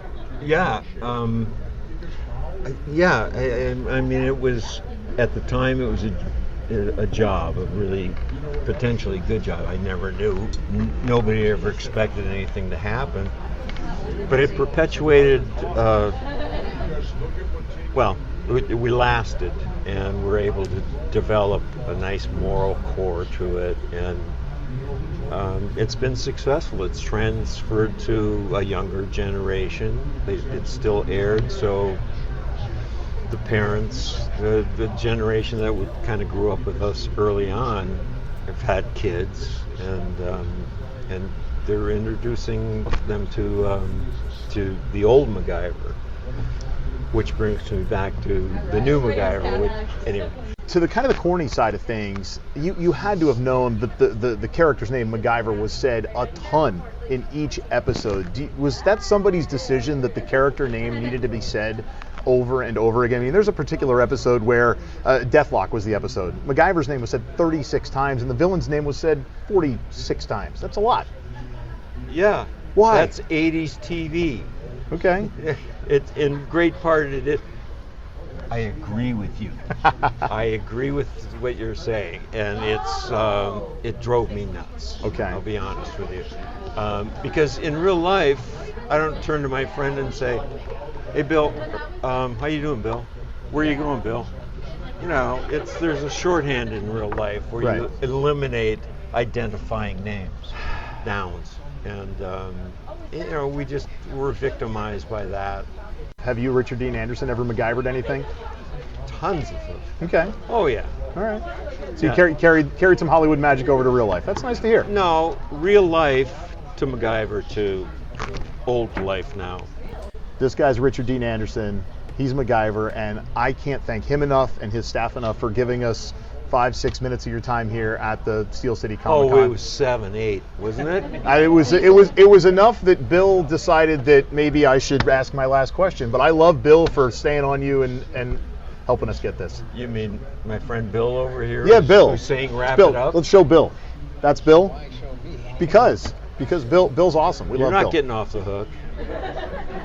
Yeah, I mean, it was at the time it was a job, a really potentially good job. I never knew. Nobody ever expected anything to happen, but it perpetuated. Well, we lasted, and we're able to develop a nice moral core to it, and it's been successful. It's transferred to a younger generation. It's still aired, so the parents, the generation that kind of grew up with us early on, have had kids, and they're introducing them to the old MacGyver. Which brings me back to the new MacGyver. Anyway. To the kind of the corny side of things, you had to have known that the character's name MacGyver was said a ton in each episode. Was that somebody's decision that the character name needed to be said over and over again? I mean, there's a particular episode where Deathlock was the episode. MacGyver's name was said 36 times, and the villain's name was said 46 times. That's a lot. Yeah. Why? That's 80s TV. Okay. It's in great part of it. I agree with you. I agree with what you're saying, and it drove me nuts. Okay. I'll be honest with you, because in real life, I don't turn to my friend and say, "Hey, Bill, how you doing, Bill? Where you going, Bill?" You know, there's a shorthand in real life where you eliminate identifying names, nouns, and you know, we just were victimized by that. Have you, Richard Dean Anderson, ever MacGyvered anything? Tons of them. Okay. Oh yeah. All right. So you carried some Hollywood magic over to real life. That's nice to hear. No, real life to MacGyver to old life now. This guy's Richard Dean Anderson. He's MacGyver, and I can't thank him enough and his staff enough for giving us 5-6 minutes of your time here at the Steel City Comic-Con. Oh, it was 7, 8, wasn't it? It was enough that Bill decided that maybe I should ask my last question. But I love Bill for staying on you and helping us get this. You mean my friend Bill over here? Yeah, Bill. Who's saying wrap Bill. it up? Let's show Bill. That's Bill. Because Bill's awesome. We You're love not Bill. getting off the hook.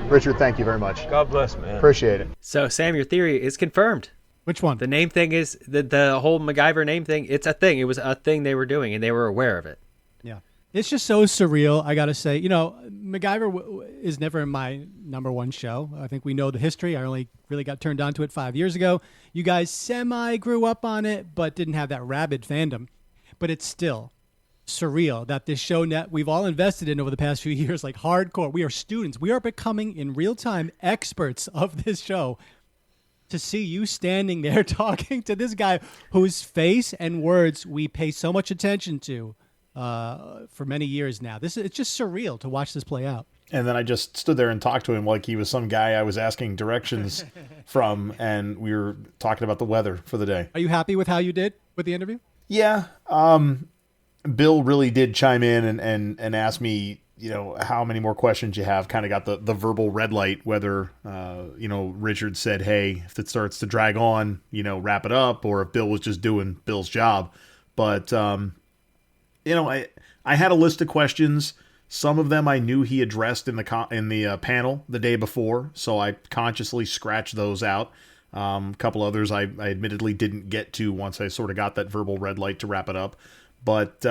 Richard, thank you very much. God bless, man. Appreciate it. So, Sam, your theory is confirmed. Which one? The name thing is the whole MacGyver name thing. It's a thing. It was a thing they were doing, and they were aware of it. Yeah. It's just so surreal, I got to say. You know, MacGyver is never my number one show. I think we know the history. I only really got turned on to it 5 years ago. You guys semi-grew up on it, but didn't have that rabid fandom. But it's still surreal that this show that we've all invested in over the past few years, like hardcore, we are students. We are becoming, in real time, experts of this show. To see you standing there talking to this guy whose face and words we pay so much attention to for many years now. It's just surreal to watch this play out. And then I just stood there and talked to him like he was some guy I was asking directions from, and we were talking about the weather for the day. Are you happy with how you did with the interview? Yeah. Bill really did chime in and ask me, you know, how many more questions you have. Kind of got the verbal red light, whether, Richard said, hey, if it starts to drag on, wrap it up, or if Bill was just doing Bill's job. But, I had a list of questions. Some of them I knew he addressed in the panel the day before, so I consciously scratched those out. A couple others I admittedly didn't get to once I sort of got that verbal red light to wrap it up. But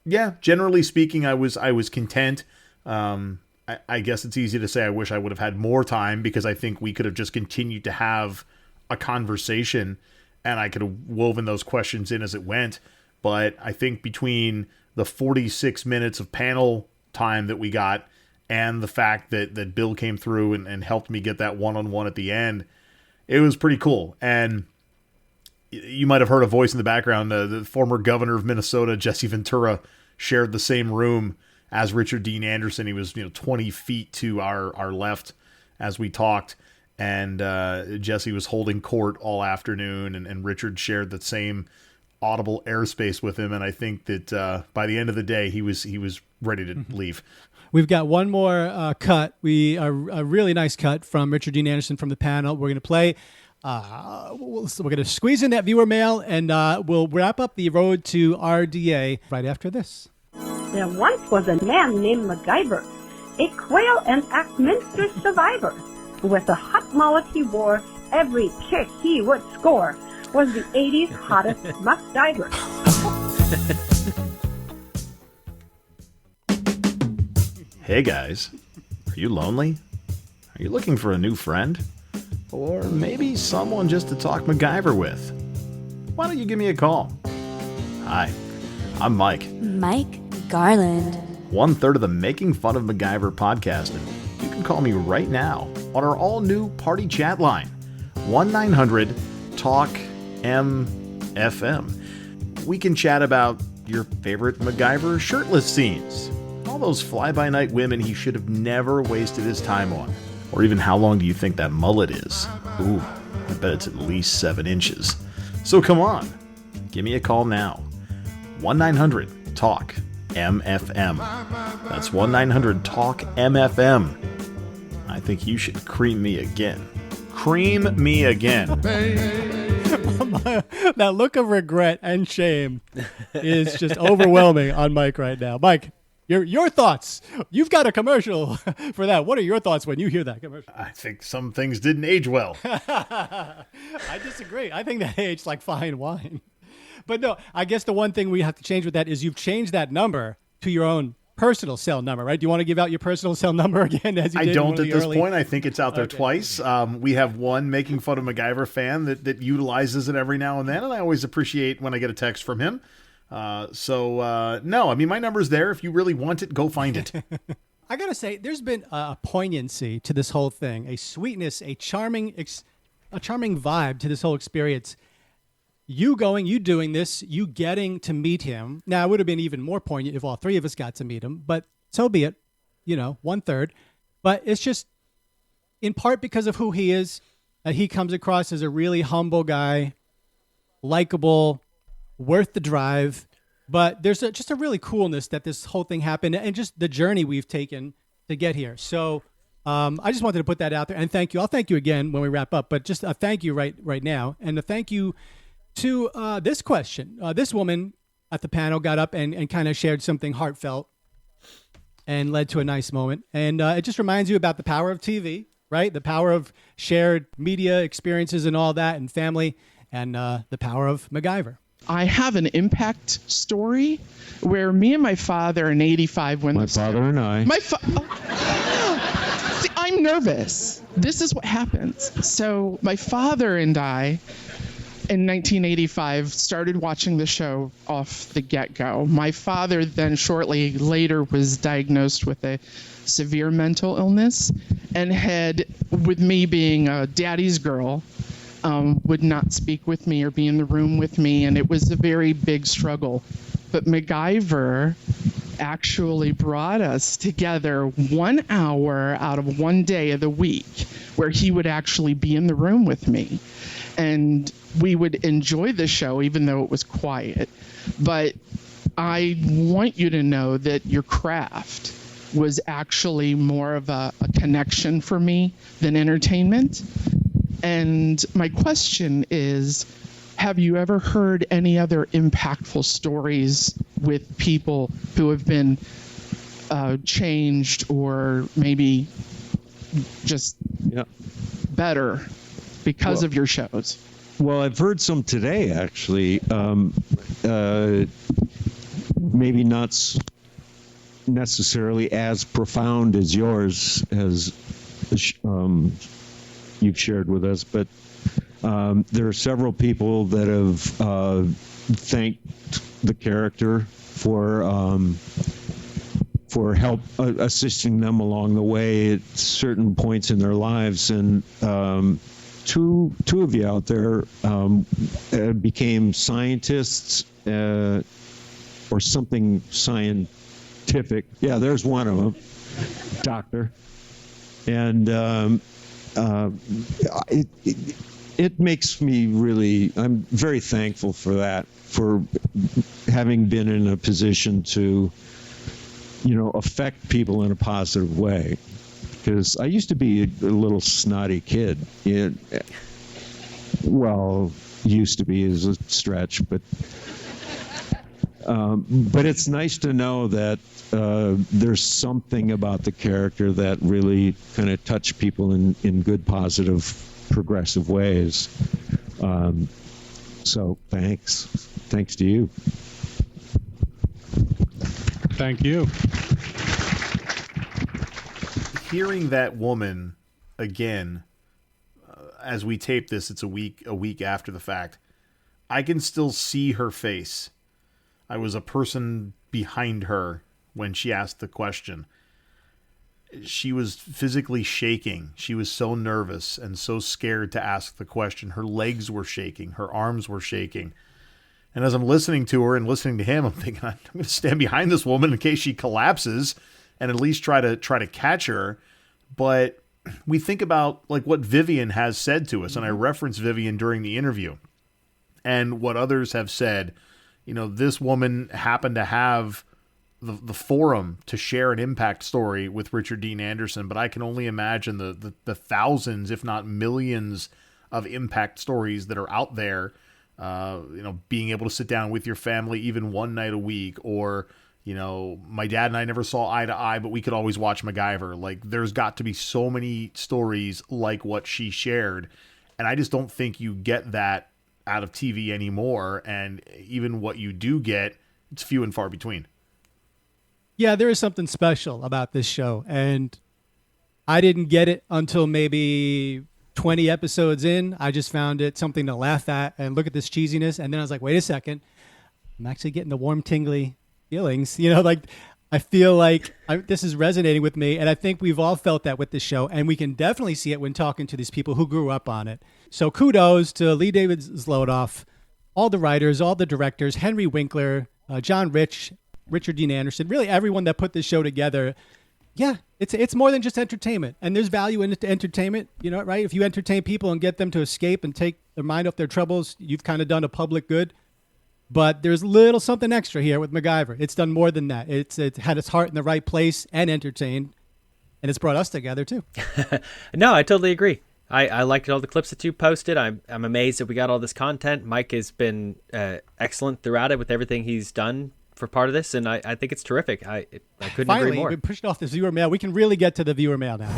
yeah, generally speaking, I was content. I guess it's easy to say I wish I would have had more time, because I think we could have just continued to have a conversation and I could have woven those questions in as it went. But I think between the 46 minutes of panel time that we got and the fact that Bill came through and helped me get that one-on-one at the end, it was pretty cool. And you might have heard a voice in the background. The former governor of Minnesota, Jesse Ventura, shared the same room as Richard Dean Anderson. He was 20 feet to our left as we talked. And Jesse was holding court all afternoon, and Richard shared the same audible airspace with him. And I think that by the end of the day, he was ready to leave. We've got one more cut. A really nice cut from Richard Dean Anderson from the panel. We're going to play. We're going to squeeze in that viewer mail, and we'll wrap up the road to RDA right after this. There once was a man named MacGyver, a Quail and Axminster survivor. With the hot mullet he wore, every kick he would score. Was the 80s hottest MacGyver. Hey guys, are you lonely? Are you looking for a new friend? Or maybe someone just to talk MacGyver with? Why don't you give me a call? Hi, I'm Mike. Mike Garland. 1/3 of the Making Fun of MacGyver podcast, and you can call me right now on our all-new party chat line, 1-900-TALK-MFM. We can chat about your favorite MacGyver shirtless scenes, all those fly-by-night women he should have never wasted his time on, or even how long do you think that mullet is? Ooh, I bet it's at least 7 inches. So come on, give me a call now, 1-900-TALK-MFM. That's 1-900-TALK-MFM. I think you should cream me again. Cream me again. That look of regret and shame is just overwhelming on Mike right now. Mike, your thoughts. You've got a commercial for that. What are your thoughts when you hear that commercial? I think some things didn't age well. I disagree. I think that aged like fine wine. But no, I guess the one thing we have to change with that is you've changed that number to your own personal cell number, right? Do you want to give out your personal cell number again? As you did I don't at this point. I think it's out there twice. We have one Making Fun of MacGyver fan that utilizes it every now and then, and I always appreciate when I get a text from him. No, I mean, my number's there. If you really want it, go find it. I got to say, there's been a poignancy to this whole thing, a sweetness, a charming vibe to this whole experience. You doing this, you getting to meet him. Now, it would have been even more poignant if all three of us got to meet him, but so be it, 1/3. But it's just in part because of who he is. He comes across as a really humble guy, likable, worth the drive. But there's just a really coolness that this whole thing happened and just the journey we've taken to get here. So I just wanted to put that out there and thank you. I'll thank you again when we wrap up, but just a thank you right now. And a thank you to this question. This woman at the panel got up and kind of shared something heartfelt and led to a nice moment. And it just reminds you about the power of TV, right? The power of shared media experiences and all that and family and the power of MacGyver. I have an impact story where me and my father in '85 when my father and I. See, I'm nervous. This is what happens. So my father and I in 1985 started watching the show off the get-go. My father then shortly later was diagnosed with a severe mental illness and had, with me being a daddy's girl, would not speak with me or be in the room with me, and it was a very big struggle. But MacGyver actually brought us together 1 hour out of one day of the week where he would actually be in the room with me. And we would enjoy the show even though it was quiet. But I want you to know that your craft was actually more of a connection for me than entertainment. And my question is, have you ever heard any other impactful stories with people who have been changed or maybe just better because of your shows? Well, I've heard some today, actually. Maybe not necessarily as profound as yours, as you've shared with us, but there are several people that have thanked the character for help assisting them along the way at certain points in their lives, and two of you out there became scientists or something scientific. Yeah, there's one of them, doctor, and it makes me really, I'm very thankful for that, for having been in a position to, affect people in a positive way. Because I used to be a little snotty kid. Used to be is a stretch, but it's nice to know that there's something about the character that really kind of touched people in good, positive, progressive ways. So thanks to you. Thank you. Hearing that woman again, as we tape this, it's a week after the fact. I can still see her face. I was a person behind her when she asked the question. She was physically shaking. She was so nervous and so scared to ask the question. Her legs were shaking. Her arms were shaking. And as I'm listening to her and listening to him, I'm thinking, I'm going to stand behind this woman in case she collapses and at least try to catch her. But we think about like what Vivian has said to us, and I referenced Vivian during the interview, and what others have said. This woman happened to have the forum to share an impact story with Richard Dean Anderson, but I can only imagine the thousands, if not millions, of impact stories that are out there. Being able to sit down with your family even one night a week, or my dad and I never saw eye to eye, but we could always watch MacGyver. Like, there's got to be so many stories like what she shared, and I just don't think you get that out of TV anymore. And even what you do get, it's few and far between. Yeah, there is something special about this show, and I didn't get it until maybe 20 episodes in. I just found it something to laugh at and look at this cheesiness, and then I was like, wait a second, I'm actually getting the warm, tingly feelings. I feel like this is resonating with me, and I think we've all felt that with this show, and we can definitely see it when talking to these people who grew up on it. So kudos to Lee David Zlotoff, all the writers, all the directors, Henry Winkler, John Rich, Richard Dean Anderson, really everyone that put this show together. Yeah, it's more than just entertainment, and there's value in entertainment. You know, right? If you entertain people and get them to escape and take their mind off their troubles, you've kind of done a public good. But there's little something extra here with MacGyver. It's done more than that. It's had its heart in the right place and entertained, and it's brought us together too. No, I totally agree. I liked all the clips that you posted. I'm amazed that we got all this content. Mike has been excellent throughout it with everything he's done for part of this, and I think it's terrific. I couldn't Finally, agree more. we pushed off the viewer mail. We can really get to the viewer mail now.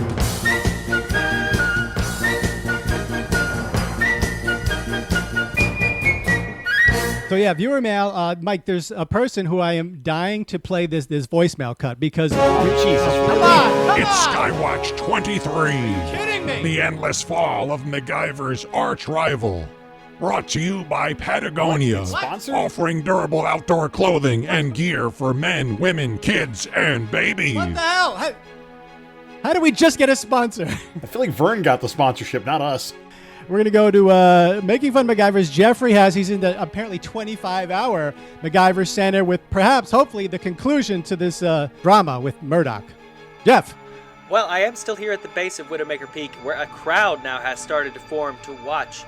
So yeah, viewer mail. Mike, there's a person who I am dying to play this voicemail cut because Jesus, come on, It's Skywatch 23. Kidding me? The endless fall of MacGyver's arch rival. Brought to you by Patagonia, offering durable outdoor clothing and gear for men, women, kids, and babies. What the hell? How do we just get a sponsor? I feel like Vern got the sponsorship, not us. We're going to go to Making Fun of MacGyver's Jeffrey has. He's in the apparently 25-hour MacGyver Center with perhaps, hopefully, the conclusion to this drama with Murdoch. Jeff. Well, I am still here at the base of Widowmaker Peak, where a crowd now has started to form to watch.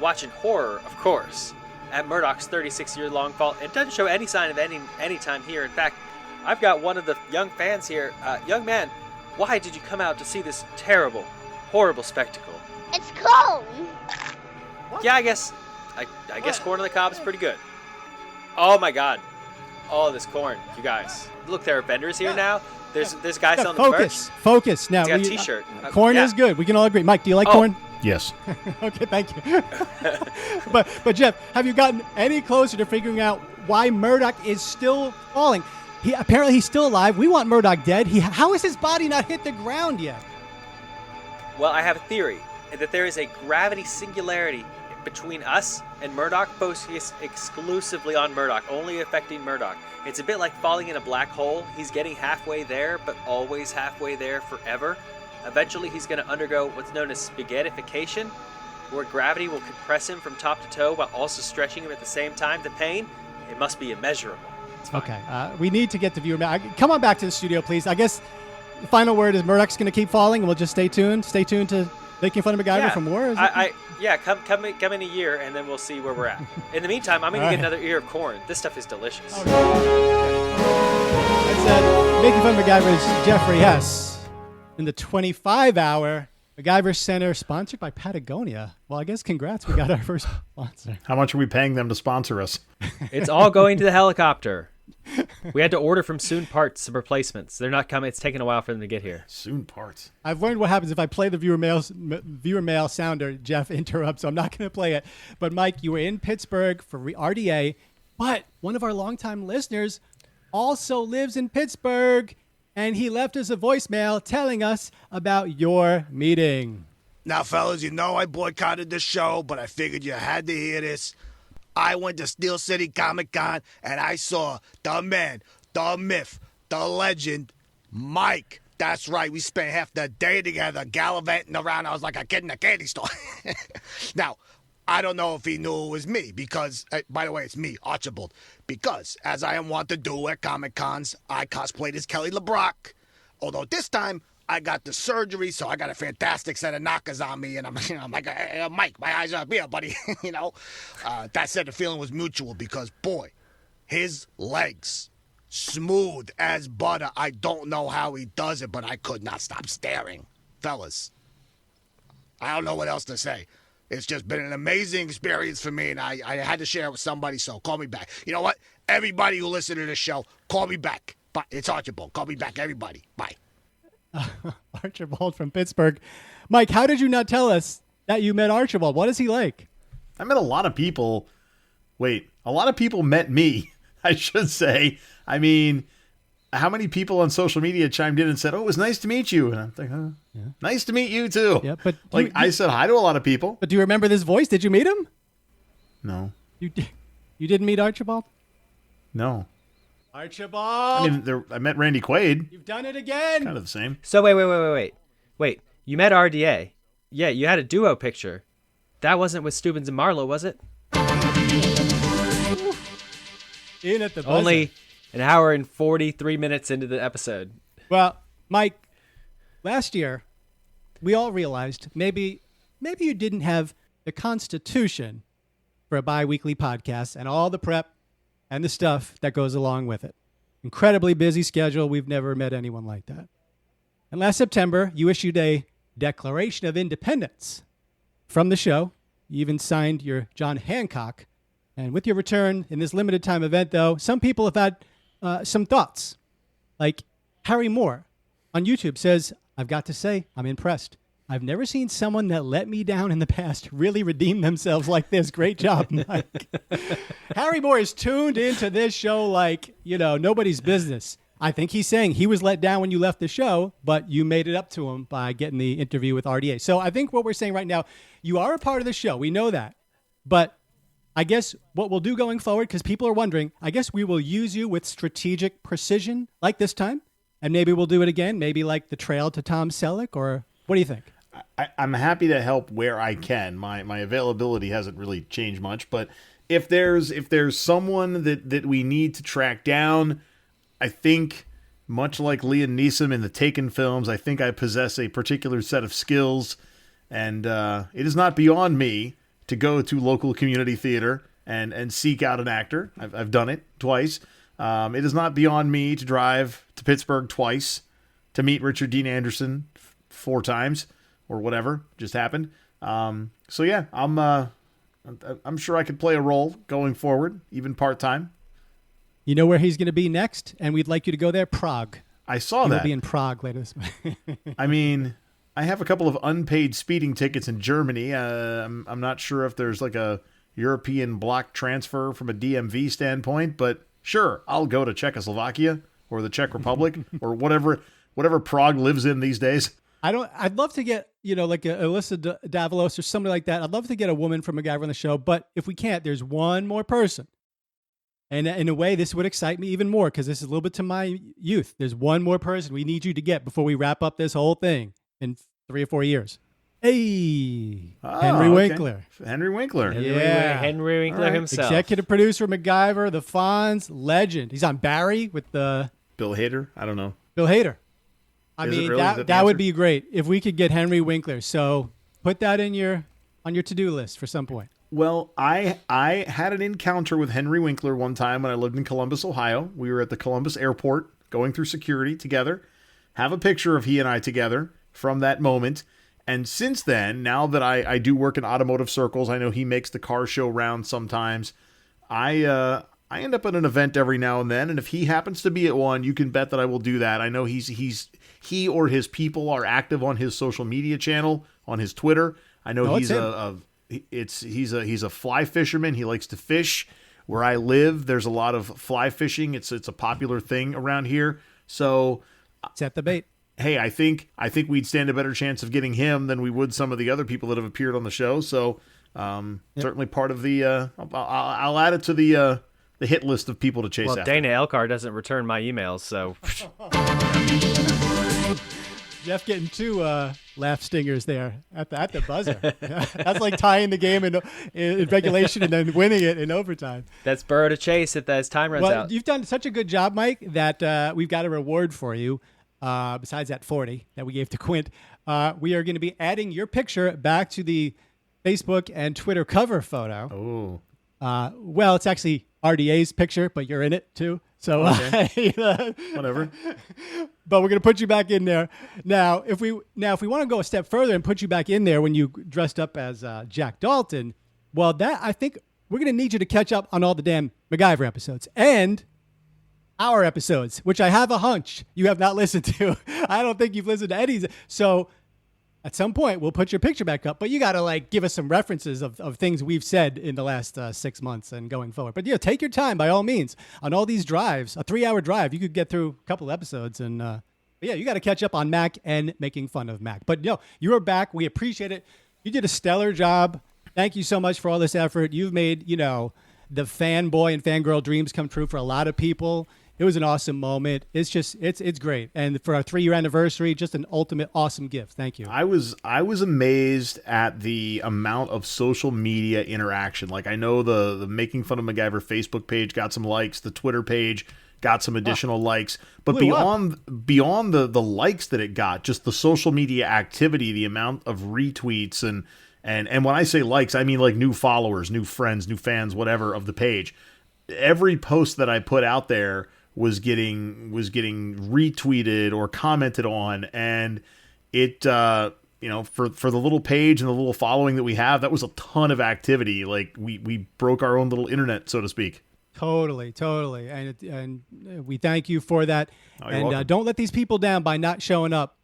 Watch in horror, of course, at Murdoch's 36-year-long fall. It doesn't show any sign of any time here. In fact, I've got one of the young fans here. Young man, why did you come out to see this terrible, horrible spectacle? It's cold. Yeah, I guess corn on the cob is pretty good. Oh my God, all this corn, you guys. Look, there are vendors here now. There's guys selling the merch. Focus. Now, He's got a T-shirt. Corn is good. We can all agree. Mike, do you like corn? Yes. Okay, thank you. but Jeff, have you gotten any closer to figuring out why Murdoch is still falling? Apparently he's still alive. We want Murdoch dead. How has his body not hit the ground yet? Well, I have a theory that there is a gravity singularity between us and Murdoch, focused exclusively on Murdoch, only affecting Murdoch. It's a bit like falling in a black hole. He's getting halfway there, but always halfway there forever. Eventually, he's going to undergo what's known as spaghettification, where gravity will compress him from top to toe while also stretching him at the same time. The pain, it must be immeasurable. Okay, we need to get to viewer mail. Come on back to the studio, please. I guess the final word is Murdoch's going to keep falling, and we'll just stay tuned. Stay tuned to Making Fun of MacGyver for more. Come in a year, and then we'll see where we're at. In the meantime, I'm going to get another ear of corn. This stuff is delicious. Okay. That's Making Fun of MacGyver's Jeffrey Hess in the 25-hour MacGyver Center, sponsored by Patagonia. Well, I guess congrats, we got our first sponsor. How much are we paying them to sponsor us? It's all going to the helicopter. We had to order from Soon Parts some replacements. They're not coming. It's taking a while for them to get here. Soon Parts. I've learned what happens if I play the viewer mail sounder. Jeff interrupts, so I'm not going to play it. But Mike, you were in Pittsburgh for RDA, but one of our longtime listeners also lives in Pittsburgh, and he left us a voicemail telling us about your meeting. Now, fellas, you know I boycotted the show, but I figured you had to hear this. I went to Steel City Comic-Con, and I saw the man, the myth, the legend, Mike. That's right. We spent half the day together gallivanting around. I was like a kid in a candy store. Now, I don't know if he knew it was me because, by the way, it's me, Archibald. Because, as I am wont to do at Comic-Cons, I cosplayed as Kelly LeBrock. Although this time, I got the surgery, so I got a fantastic set of knockers on me, and I'm like, hey, Mike, my eyes are up here, buddy. That said, the feeling was mutual because, boy, his legs, smooth as butter. I don't know how he does it, but I could not stop staring. Fellas, I don't know what else to say. It's just been an amazing experience for me, and I had to share it with somebody, so call me back. You know what? Everybody who listened to this show, call me back. It's Archibald. Call me back, everybody. Bye. Archibald from Pittsburgh. Mike, how did you not tell us that you met Archibald? What is he like? I met a lot of people. Wait, a lot of people met me, I should say. I mean, how many people on social media chimed in and said, oh, it was nice to meet you? And I'm thinking, nice to meet you too. Yeah, but I said hi to a lot of people. But do you remember this voice? Did you meet him? No. You didn't meet Archibald? No. Archibald! I mean, I met Randy Quaid. You've done it again! Kind of the same. So wait. You met RDA. Yeah, you had a duo picture. That wasn't with Stubbins and Marlowe, was it? In at the buzzer. Only an hour and 43 minutes into the episode. Well, Mike, last year, we all realized maybe you didn't have the constitution for a bi-weekly podcast and all the prep and the stuff that goes along with it. Incredibly busy schedule. We've never met anyone like that. And last September, you issued a Declaration of Independence from the show. You even signed your John Hancock. And with your return in this limited time event, though, some people have had some thoughts. Like Harry Moore on YouTube says, I've got to say, I'm impressed. I've never seen someone that let me down in the past really redeem themselves like this. Great job, Mike. Harry Moore is tuned into this show like, nobody's business. I think he's saying he was let down when you left the show, but you made it up to him by getting the interview with RDA. So I think what we're saying right now, you are a part of the show. We know that. But I guess what we'll do going forward, because people are wondering, I guess we will use you with strategic precision like this time. And maybe we'll do it again, maybe like the trail to Tom Selleck, or what do you think? I'm happy to help where I can. My availability hasn't really changed much, but if there's someone that we need to track down, I think much like Liam Neeson in the Taken films, I think I possess a particular set of skills, and it is not beyond me to go to local community theater and seek out an actor. I've done it twice. It is not beyond me to drive to Pittsburgh twice to meet Richard Dean Anderson 4 times or whatever just happened. So yeah, I'm sure I could play a role going forward, even part-time. You know where he's going to be next, and we'd like you to go there? Prague. I saw He'll that. be in Prague later this month. I mean, I have a couple of unpaid speeding tickets in Germany. I'm not sure if there's like a European block transfer from a DMV standpoint, but sure, I'll go to Czechoslovakia or the Czech Republic or whatever Prague lives in these days. I'd love to get, like a Alyssa Davalos or somebody like that. I'd love to get a woman from MacGyver on the show, but if we can't, there's one more person. And in a way, this would excite me even more because this is a little bit to my youth. There's one more person we need you to get before we wrap up this whole thing in 3 or 4 years. Hey, Henry Winkler. Henry Winkler. Henry Winkler himself. Executive producer, MacGyver, The Fonz, legend. He's on Barry with the... Bill Hader? I don't know. Bill Hader. I Is it mean, really that would be great if we could get Henry Winkler. So put that on your to-do list for some point. Well, I had an encounter with Henry Winkler one time when I lived in Columbus, Ohio. We were at the Columbus airport going through security together. Have a picture of he and I together from that moment. And since then, now that I do work in automotive circles, I know he makes the car show round sometimes. I end up at an event every now and then, and if he happens to be at one, you can bet that I will do that. I know he or his people are active on his social media channel, on his Twitter. I know he's a fly fisherman. He likes to fish. Where I live, there's a lot of fly fishing. It's a popular thing around here. So set the bait. Hey, I think we'd stand a better chance of getting him than we would some of the other people that have appeared on the show. So certainly part of the I'll add it to the hit list of people to chase after. Dana Elcar doesn't return my emails, so Jeff getting 2 laugh stingers there at the buzzer. That's like tying the game in regulation and then winning it in overtime. That's Burrow to chase as time runs out. You've done such a good job, Mike, that we've got a reward for you. Besides that 40 that we gave to Quint, we are going to be adding your picture back to the Facebook and Twitter cover photo. Oh. Well, it's actually RDA's picture, but you're in it too. So whatever. But we're going to put you back in there. Now, if we want to go a step further and put you back in there when you dressed up as Jack Dalton, well, that I think we're going to need you to catch up on all the damn MacGyver episodes and our episodes, which I have a hunch you have not listened to. I don't think you've listened to Eddie's. So at some point, we'll put your picture back up, but you got to give us some references of things we've said in the last 6 months and going forward. But take your time by all means on all these drives. A 3-hour drive, you could get through a couple episodes. And you got to catch up on Mac and making fun of Mac. But you are back. We appreciate it. You did a stellar job. Thank you so much for all this effort. You've made, the fanboy and fangirl dreams come true for a lot of people. It was an awesome moment. It's just, it's great. And for our 3-year anniversary, just an ultimate awesome gift. Thank you. I was amazed at the amount of social media interaction. Like I know the Making Fun of MacGyver Facebook page got some likes. The Twitter page got some additional likes. But Blew up. beyond the likes that it got, just the social media activity, the amount of retweets and when I say likes, I mean like new followers, new friends, new fans, whatever of the page. Every post that I put out there was getting retweeted or commented on, and it for the little page and the little following that we have, that was a ton of activity. Like we broke our own little internet, so to speak. Totally, and we thank you for that. Oh, you're and welcome. don't let these people down by not showing up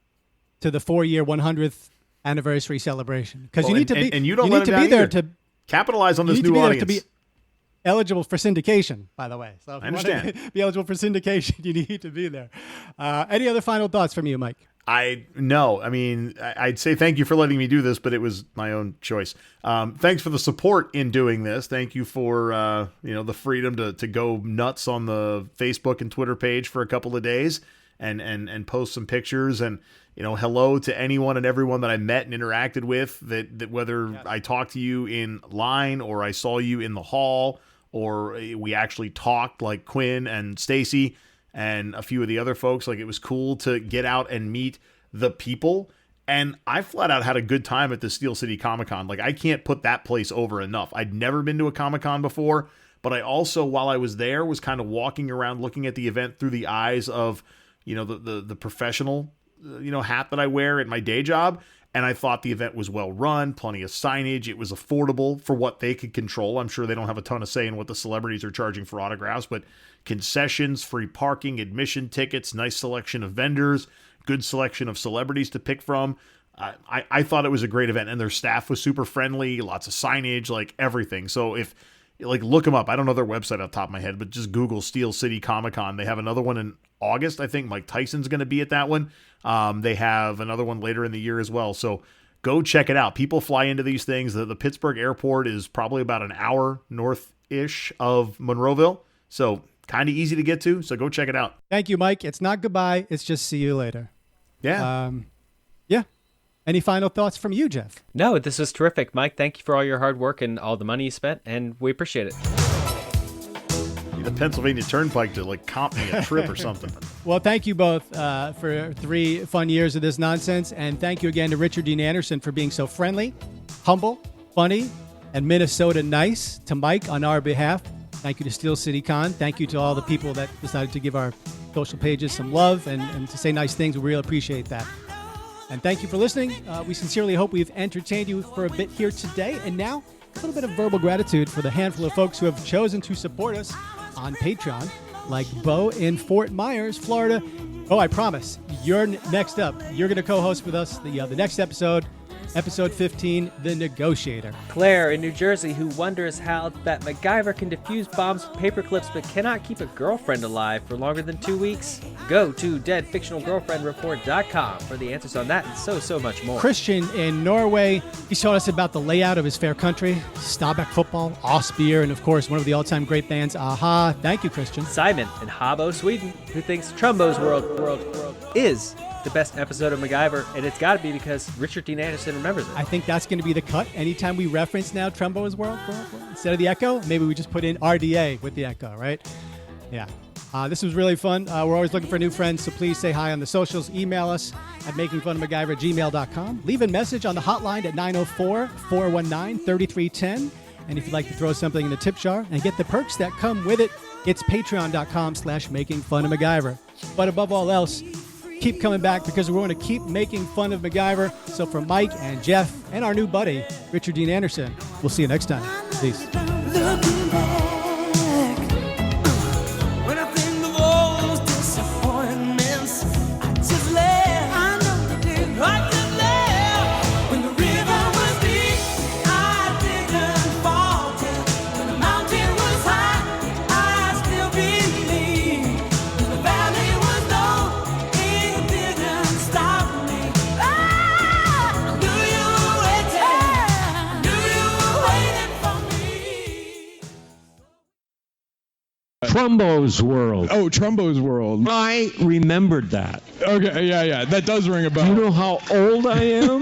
to the 4-year 100th anniversary celebration, because you need to be and you don't you let need to them be down there either. to Capitalize on you this need to new be there audience. to be eligible for syndication, by the way. So if I you want understand. to be eligible for syndication, you need to be there. Any other final thoughts from you, Mike? No. I mean, I'd say thank you for letting me do this, but it was my own choice. Thanks for the support in doing this. Thank you for the freedom to go nuts on the Facebook and Twitter page for a couple of days and post some pictures, and hello to anyone and everyone that I met and interacted with, that whether I talked to you in line or I saw you in the hall or we actually talked, like Quinn and Stacy and a few of the other folks. Like, it was cool to get out and meet the people. And I flat out had a good time at the Steel City Comic-Con. Like, I can't put that place over enough. I'd never been to a Comic-Con before, but I also, while I was there, was kind of walking around looking at the event through the eyes of, the professional, hat that I wear at my day job. And I thought the event was well run, plenty of signage. It was affordable for what they could control. I'm sure they don't have a ton of say in what the celebrities are charging for autographs, but concessions, free parking, admission tickets, nice selection of vendors, good selection of celebrities to pick from. I thought it was a great event, and their staff was super friendly, lots of signage, like everything. So look them up. I don't know their website off the top of my head, but just Google Steel City Comic-Con. They have another one in August. I think Mike Tyson's going to be at that one. They have another one later in the year as well. So go check it out. People fly into these things. The Pittsburgh airport is probably about an hour north-ish of Monroeville. So kind of easy to get to. So go check it out. Thank you, Mike. It's not goodbye. It's just see you later. Yeah. Yeah. Any final thoughts from you, Jeff? No, this was terrific, Mike. Thank you for all your hard work and all the money you spent, and we appreciate it. The Pennsylvania Turnpike to comp me a trip or something. Well, thank you both for 3 fun years of this nonsense. And thank you again to Richard Dean Anderson for being so friendly, humble, funny, and Minnesota nice to Mike on our behalf. Thank you to Steel City Con. Thank you to all the people that decided to give our social pages some love and to say nice things. We really appreciate that. And thank you for listening. We sincerely hope we've entertained you for a bit here today. And now, a little bit of verbal gratitude for the handful of folks who have chosen to support us on Patreon, like Bo in Fort Myers, Florida. Oh, I promise, you're next up. You're going to co-host with us the next episode 15, The Negotiator. Claire in New Jersey, who wonders how that MacGyver can defuse bombs with paper clips but cannot keep a girlfriend alive for longer than 2 weeks. Go to deadfictionalgirlfriendreport.com for the answers on that and so much more. Christian in Norway, he told us about the layout of his fair country, Stabæk football, Osbeer, and of course one of the all-time great bands, Aha. Thank you, Christian. Simon in Habo, Sweden, who thinks Trumbo's World is the best episode of MacGyver, and it's got to be because Richard Dean Anderson remembers it. I think that's going to be the cut. Anytime we reference now Trumbo's World, instead of the echo, maybe we just put in RDA with the echo, right? Yeah. This was really fun. We're always looking for new friends, so please say hi on the socials. Email us at makingfunofmacgyver@gmail.com. Leave a message on the hotline at 904-419-3310. And if you'd like to throw something in the tip jar and get the perks that come with it, it's patreon.com/makingfunofmacgyver. But above all else, keep coming back because we're going to keep making fun of MacGyver. So for Mike and Jeff and our new buddy, Richard Dean Anderson, we'll see you next time. Peace. When I think of all those disappointments, I just laugh. I know you did. I just laugh. When the river was deep, I didn't falter. When the mountain was high, I still believed. When the valley was low, it didn't stop me. I knew you were waiting. I knew you were waiting for me. Trumbo's World. Oh, Trumbo's World. I remembered that. Okay, yeah, that does ring a bell. Do you know how old I am?